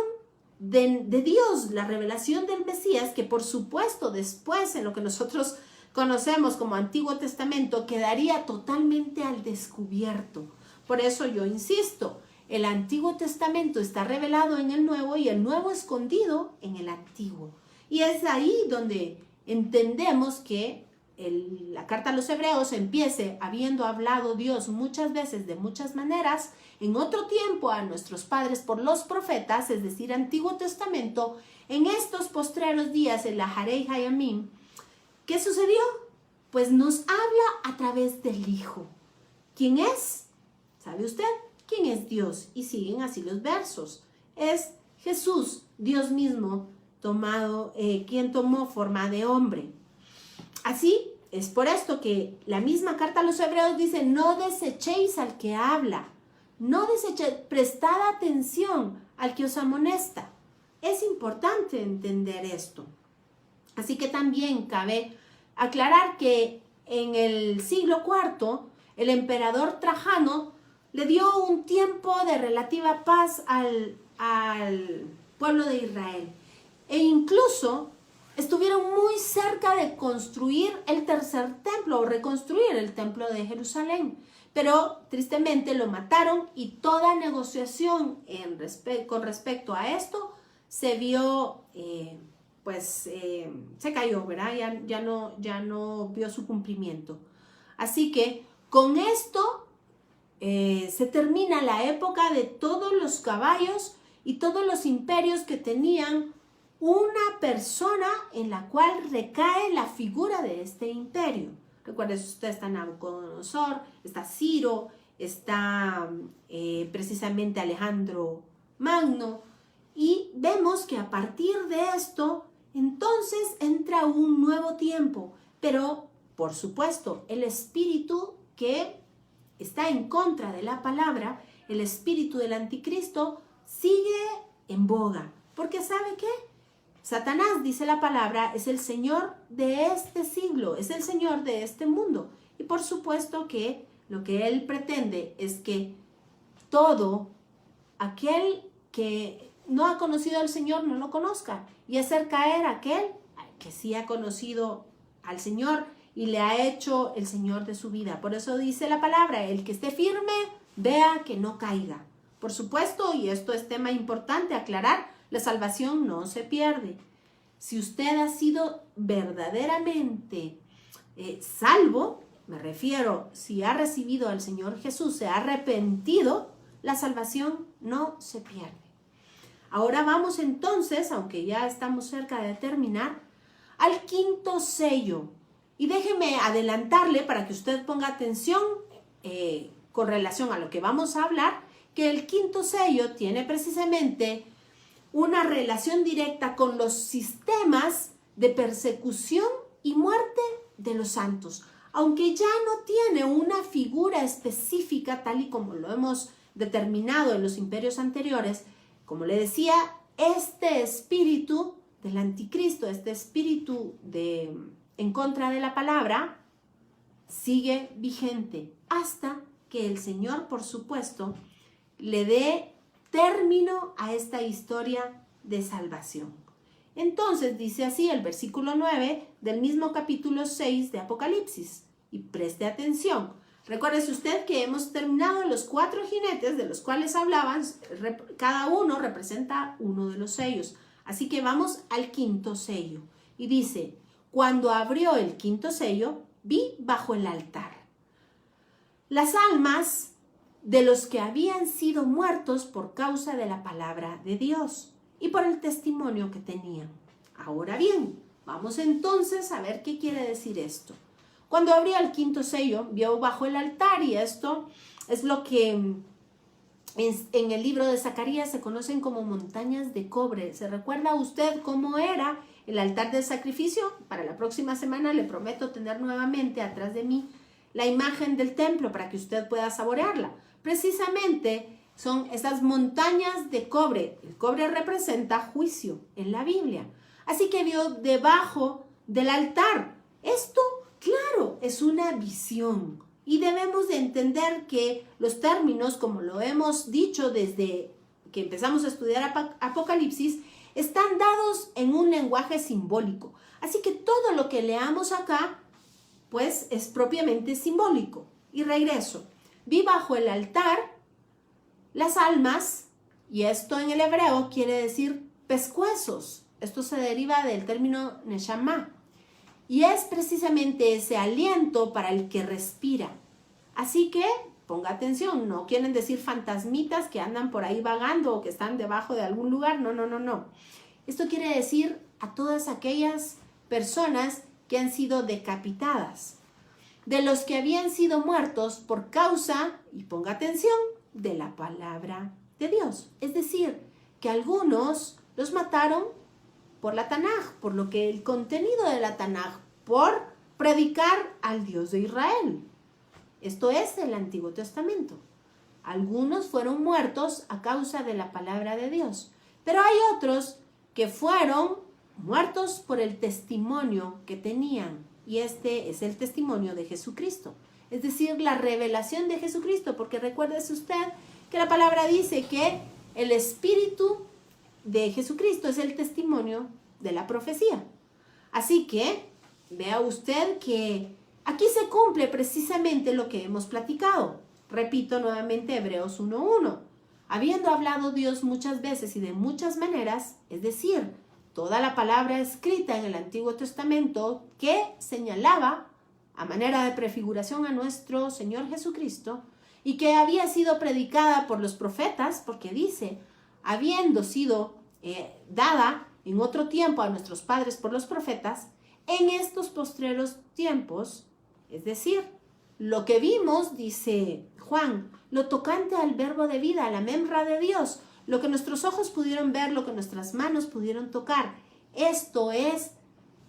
de Dios, la revelación del Mesías, que por supuesto después en lo que nosotros conocemos como Antiguo Testamento quedaría totalmente al descubierto. Por eso yo insisto, el Antiguo Testamento está revelado en el Nuevo y el Nuevo escondido en el Antiguo. Y es ahí donde entendemos que la carta a los Hebreos empiece habiendo hablado Dios muchas veces de muchas maneras, en otro tiempo a nuestros padres por los profetas, es decir, Antiguo Testamento, en estos postreros días, en la Harei Hayamim. ¿Qué sucedió? Pues nos habla a través del Hijo. ¿Quién es? ¿Sabe usted? ¿Quién es Dios? Y siguen así los versos. Es Jesús, Dios mismo, quien tomó forma de hombre. Así, es por esto que la misma carta a los Hebreos dice, no desechéis al que habla, no desechéis, prestad atención al que os amonesta. Es importante entender esto. Así que también cabe aclarar que en el siglo IV, el emperador Trajano le dio un tiempo de relativa paz al pueblo de Israel. E incluso estuvieron muy cerca de construir el tercer templo o reconstruir el templo de Jerusalén. Pero tristemente lo mataron y toda negociación con respecto a esto se vio, se cayó, ¿verdad? Ya no vio su cumplimiento. Así que con esto se termina la época de todos los caballos y todos los imperios que tenían una persona en la cual recae la figura de este imperio. Recuerden, usted está Nabucodonosor, está Ciro, está precisamente Alejandro Magno, y vemos que a partir de esto, entonces entra un nuevo tiempo, pero por supuesto el espíritu que está en contra de la palabra, el espíritu del anticristo, sigue en boga, porque ¿sabe qué? Satanás, dice la palabra, es el señor de este siglo, es el señor de este mundo. Y por supuesto que lo que él pretende es que todo aquel que no ha conocido al Señor no lo conozca, y hacer caer a aquel que sí ha conocido al Señor y le ha hecho el Señor de su vida. Por eso dice la palabra, el que esté firme, vea que no caiga. Por supuesto, y esto es tema importante aclarar, la salvación no se pierde. Si usted ha sido verdaderamente salvo, me refiero, si ha recibido al Señor Jesús, se ha arrepentido, la salvación no se pierde. Ahora vamos entonces, aunque ya estamos cerca de terminar, al quinto sello. Y déjeme adelantarle para que usted ponga atención con relación a lo que vamos a hablar, que el quinto sello tiene precisamente una relación directa con los sistemas de persecución y muerte de los santos. Aunque ya no tiene una figura específica tal y como lo hemos determinado en los imperios anteriores, como le decía, este espíritu del anticristo, este espíritu en contra de la palabra, sigue vigente hasta que el Señor, por supuesto, le dé término a esta historia de salvación. Entonces dice así el versículo 9 del mismo capítulo 6 de Apocalipsis. Y preste atención. Recuérdese usted que hemos terminado los 4 jinetes de los cuales hablaban. Cada uno representa uno de los sellos. Así que vamos al 5.º sello. Y dice, cuando abrió el 5.º sello, vi bajo el altar las almas de los que habían sido muertos por causa de la palabra de Dios y por el testimonio que tenían. Ahora bien, vamos entonces a ver qué quiere decir esto. Cuando abrió el 5.º sello, vio bajo el altar, y esto es lo que en el libro de Zacarías se conocen como montañas de cobre. ¿Se recuerda usted cómo era el altar del sacrificio? Para la próxima semana le prometo tener nuevamente atrás de mí la imagen del templo para que usted pueda saborearla. Precisamente son esas montañas de cobre. El cobre representa juicio en la Biblia. Así que vio debajo del altar. Esto, claro, es una visión. Y debemos de entender que los términos, como lo hemos dicho desde que empezamos a estudiar Apocalipsis, están dados en un lenguaje simbólico. Así que todo lo que leamos acá, pues es propiamente simbólico. Y regreso. Vi bajo el altar las almas, y esto en el hebreo quiere decir pescuezos. Esto se deriva del término neshama. Y es precisamente ese aliento para el que respira. Así que ponga atención, no quieren decir fantasmitas que andan por ahí vagando o que están debajo de algún lugar. No. Esto quiere decir a todas aquellas personas que han sido decapitadas, de los que habían sido muertos por causa, y ponga atención, de la palabra de Dios. Es decir, que algunos los mataron por la Tanaj, por lo que el contenido de la Tanaj, por predicar al Dios de Israel. Esto es el Antiguo Testamento. Algunos fueron muertos a causa de la palabra de Dios, pero hay otros que fueron muertos por el testimonio que tenían, y este es el testimonio de Jesucristo, es decir, la revelación de Jesucristo, porque recuérdese usted que la palabra dice que el Espíritu de Jesucristo es el testimonio de la profecía. Así que vea usted que aquí se cumple precisamente lo que hemos platicado. Repito nuevamente Hebreos 1:1. Habiendo hablado Dios muchas veces y de muchas maneras, es decir, toda la palabra escrita en el Antiguo Testamento que señalaba a manera de prefiguración a nuestro Señor Jesucristo y que había sido predicada por los profetas, porque dice, habiendo sido dada en otro tiempo a nuestros padres por los profetas, en estos postreros tiempos, es decir, lo que vimos, dice Juan, lo tocante al verbo de vida, a la memra de Dios, lo que nuestros ojos pudieron ver, lo que nuestras manos pudieron tocar. Esto es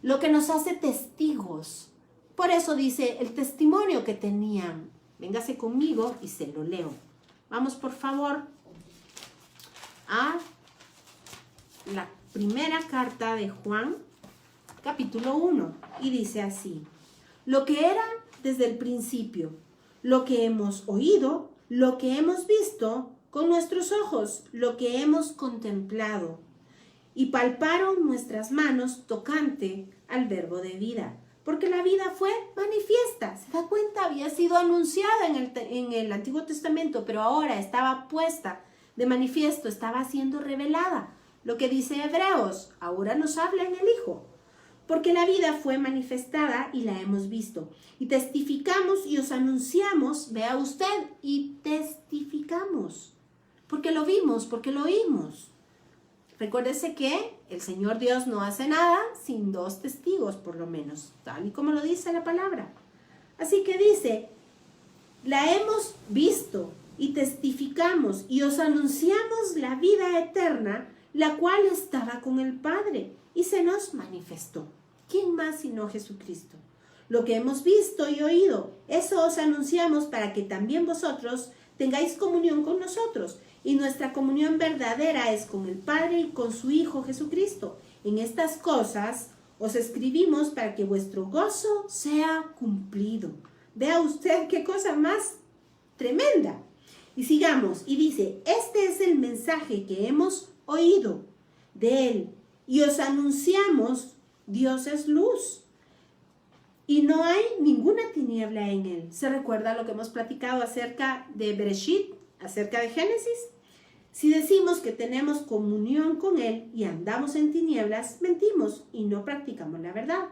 lo que nos hace testigos. Por eso dice el testimonio que tenían. Véngase conmigo y se lo leo. Vamos por favor a la primera carta de Juan, capítulo 1, y dice así: lo que era desde el principio, lo que hemos oído, lo que hemos visto con nuestros ojos, lo que hemos contemplado, y palparon nuestras manos tocante al verbo de vida, porque la vida fue manifiesta. ¿Se da cuenta? Había sido anunciada en el Antiguo Testamento, pero ahora estaba puesta de manifiesto, estaba siendo revelada. Lo que dice Hebreos, ahora nos habla en el Hijo. Porque la vida fue manifestada y la hemos visto. Y testificamos y os anunciamos, vea usted, y testificamos. Porque lo vimos, porque lo oímos. Recuérdese que el Señor Dios no hace nada sin 2 testigos, por lo menos, tal y como lo dice la palabra. Así que dice, la hemos visto y testificamos y os anunciamos la vida eterna, la cual estaba con el Padre y se nos manifestó. ¿Quién más sino Jesucristo? Lo que hemos visto y oído, eso os anunciamos para que también vosotros tengáis comunión con nosotros. Y nuestra comunión verdadera es con el Padre y con su Hijo Jesucristo. En estas cosas os escribimos para que vuestro gozo sea cumplido. Vea usted qué cosa más tremenda. Y sigamos, y dice, este es el mensaje que hemos oído de Él y os anunciamos, Dios es luz y no hay ninguna tiniebla en él. ¿Se recuerda lo que hemos platicado acerca de Bereshit, acerca de Génesis? Si decimos que tenemos comunión con él y andamos en tinieblas, mentimos y no practicamos la verdad.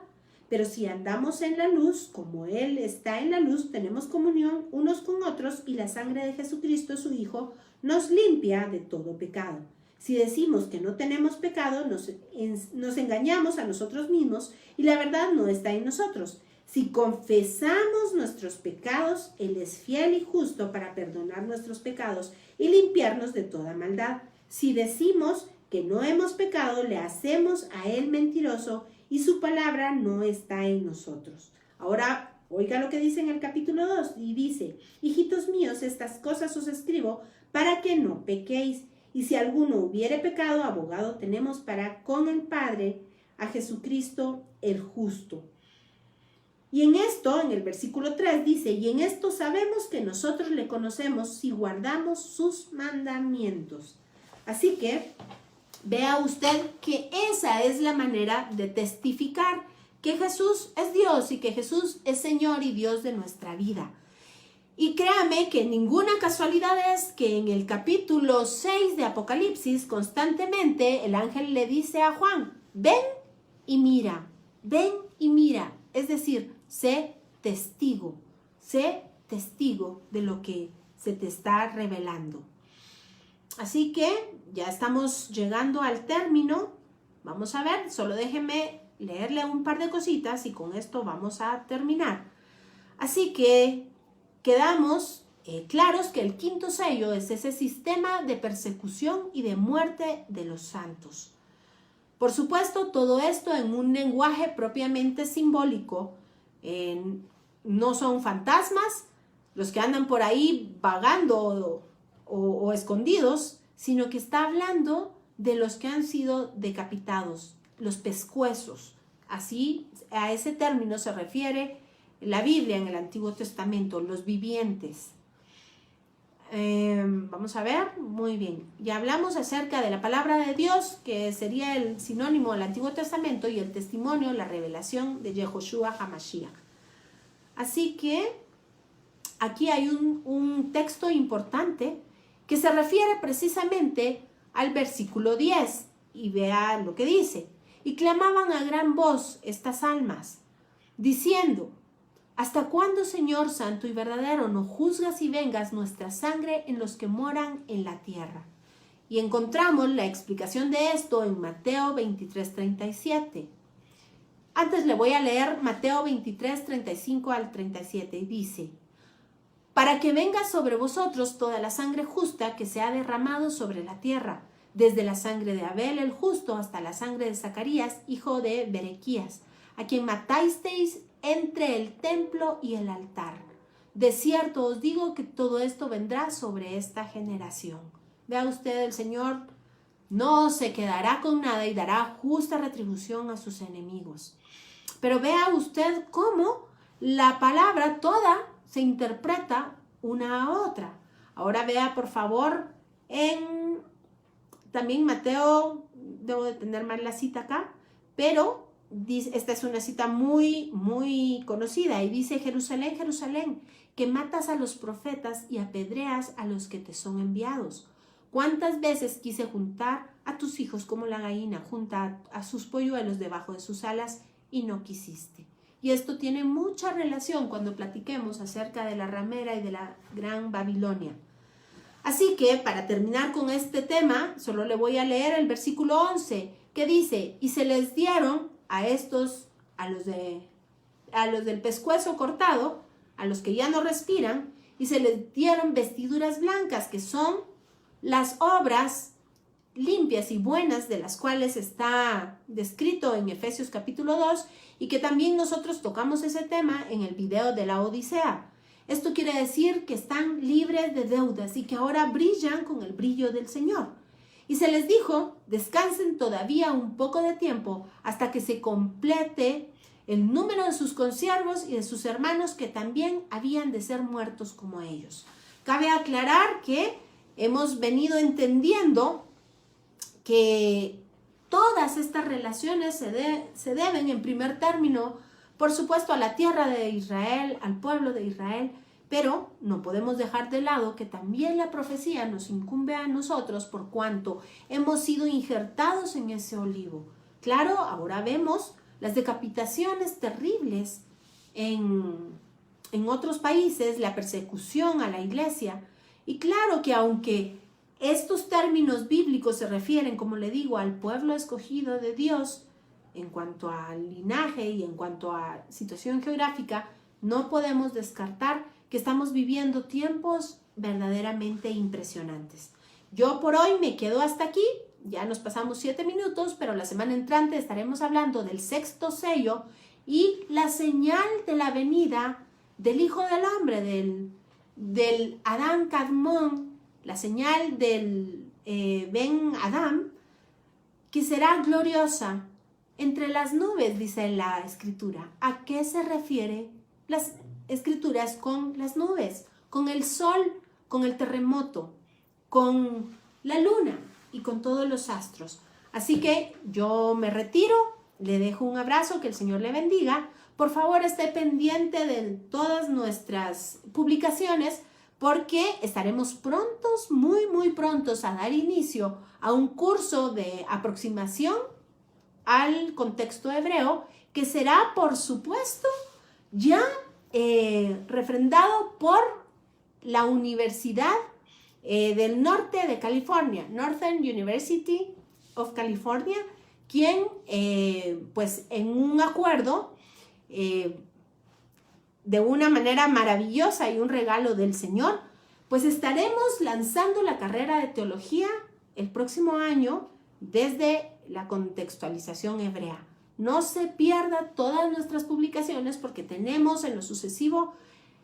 Pero si andamos en la luz, como él está en la luz, tenemos comunión unos con otros y la sangre de Jesucristo, su Hijo, nos limpia de todo pecado. Si decimos que no tenemos pecado, nos engañamos a nosotros mismos y la verdad no está en nosotros. Si confesamos nuestros pecados, Él es fiel y justo para perdonar nuestros pecados y limpiarnos de toda maldad. Si decimos que no hemos pecado, le hacemos a Él mentiroso y su palabra no está en nosotros. Ahora, oiga lo que dice en el capítulo 2 y dice, hijitos míos, estas cosas os escribo para que no pequéis. Y si alguno hubiere pecado, abogado tenemos para con el Padre, a Jesucristo el justo. Y en esto, en el versículo 3 dice, y en esto sabemos que nosotros le conocemos si guardamos sus mandamientos. Así que vea usted que esa es la manera de testificar que Jesús es Dios y que Jesús es Señor y Dios de nuestra vida. Y créame que ninguna casualidad es que en el capítulo 6 de Apocalipsis constantemente el ángel le dice a Juan, ven y mira, ven y mira. Es decir, sé testigo de lo que se te está revelando. Así que ya estamos llegando al término. Vamos a ver, solo déjenme leerle un par de cositas y con esto vamos a terminar. Así que quedamos claros que el quinto sello es ese sistema de persecución y de muerte de los santos. Por supuesto, todo esto en un lenguaje propiamente simbólico. No son fantasmas los que andan por ahí vagando o escondidos, sino que está hablando de los que han sido decapitados, los pescuezos. Así, a ese término se refiere la Biblia en el Antiguo Testamento, los vivientes. Vamos a ver, muy bien. Ya hablamos acerca de la palabra de Dios, que sería el sinónimo del Antiguo Testamento, y el testimonio, la revelación de Yehoshua HaMashiach. Así que aquí hay un texto importante que se refiere precisamente al versículo 10, y vea lo que dice. Y clamaban a gran voz estas almas, diciendo, ¿hasta cuándo, Señor santo y verdadero, no juzgas y vengas nuestra sangre en los que moran en la tierra? Y encontramos la explicación de esto en Mateo 23:37. Antes le voy a leer Mateo 23:35 al 37 y dice, para que venga sobre vosotros toda la sangre justa que se ha derramado sobre la tierra, desde la sangre de Abel el justo hasta la sangre de Zacarías, hijo de Berequías, a quien matasteis entre el templo y el altar. De cierto os digo que todo esto vendrá sobre esta generación. Vea usted, el Señor no se quedará con nada y dará justa retribución a sus enemigos. Pero vea usted cómo la palabra toda se interpreta una a otra. Ahora vea, por favor, también Mateo, debo de tener mal la cita acá, pero esta es una cita muy, muy conocida y dice, Jerusalén, Jerusalén, que matas a los profetas y apedreas a los que te son enviados. ¿Cuántas veces quise juntar a tus hijos como la gallina junta a sus polluelos debajo de sus alas y no quisiste? Y esto tiene mucha relación cuando platiquemos acerca de la ramera y de la gran Babilonia. Así que, para terminar con este tema, solo le voy a leer el versículo 11, que dice, y se les dieron a los del pescuezo cortado, a los que ya no respiran, y se les dieron vestiduras blancas, que son las obras limpias y buenas de las cuales está descrito en Efesios capítulo 2, y que también nosotros tocamos ese tema en el video de la Odisea. Esto quiere decir que están libres de deudas y que ahora brillan con el brillo del Señor. Y se les dijo, descansen todavía un poco de tiempo hasta que se complete el número de sus consiervos y de sus hermanos que también habían de ser muertos como ellos. Cabe aclarar que hemos venido entendiendo que Todas estas relaciones se deben en primer término, por supuesto, a la tierra de Israel, al pueblo de Israel, pero no podemos dejar de lado que también la profecía nos incumbe a nosotros por cuanto hemos sido injertados en ese olivo. Claro, ahora vemos las decapitaciones terribles en otros países, la persecución a la iglesia. Y claro que aunque estos términos bíblicos se refieren, como le digo, al pueblo escogido de Dios, en cuanto al linaje y en cuanto a situación geográfica, no podemos descartar que estamos viviendo tiempos verdaderamente impresionantes. Yo por hoy me quedo hasta aquí, ya nos pasamos 7 minutos, pero la semana entrante estaremos hablando del 6º sello y la señal de la venida del Hijo del Hombre, del Adán Kadmón, la señal del Ben Adam, que será gloriosa entre las nubes, dice la Escritura. ¿A qué se refiere las Escrituras con las nubes? Con el sol, con el terremoto, con la luna y con todos los astros. Así que yo me retiro, le dejo un abrazo, que el Señor le bendiga. Por favor, esté pendiente de todas nuestras publicaciones, porque estaremos prontos, muy prontos, a dar inicio a un curso de aproximación al contexto hebreo, que será, por supuesto, ya refrendado por la Universidad del Norte de California, Northern University of California, quien, pues en un acuerdo, de una manera maravillosa y un regalo del Señor, pues estaremos lanzando la carrera de teología el próximo año desde la contextualización hebrea. No se pierda todas nuestras publicaciones, porque tenemos en lo sucesivo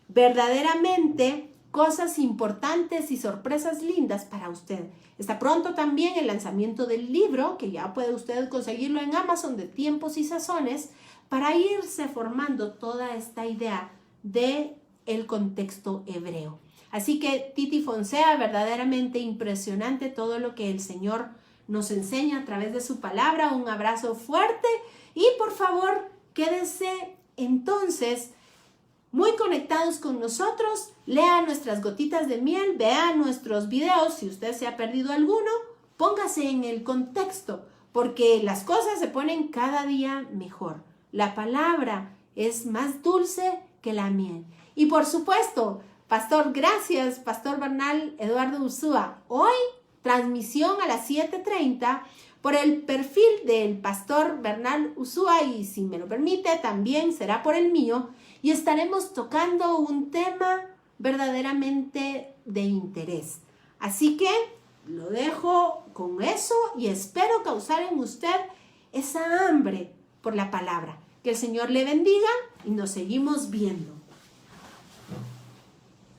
verdaderamente cosas importantes y sorpresas lindas para usted. Está pronto también el lanzamiento del libro, que ya puede usted conseguirlo en Amazon, de Tiempos y Sazones, para irse formando toda esta idea de el contexto hebreo. Así que Titi Fonsea, verdaderamente impresionante todo lo que el Señor nos enseña a través de su palabra. Un abrazo fuerte y por favor quédese entonces muy conectados con nosotros. Lea nuestras gotitas de miel, vea nuestros videos. Si usted se ha perdido alguno, póngase en el contexto, porque las cosas se ponen cada día mejor. La palabra es más dulce que la miel. Y por supuesto, Pastor, gracias, Pastor Bernal Eduardo Ursúa. Hoy, transmisión a las 7:30 por el perfil del Pastor Bernal Ursúa, y si me lo permite, también será por el mío, y estaremos tocando un tema verdaderamente de interés. Así que lo dejo con eso y espero causar en usted esa hambre por la palabra. Que el Señor le bendiga y nos seguimos viendo.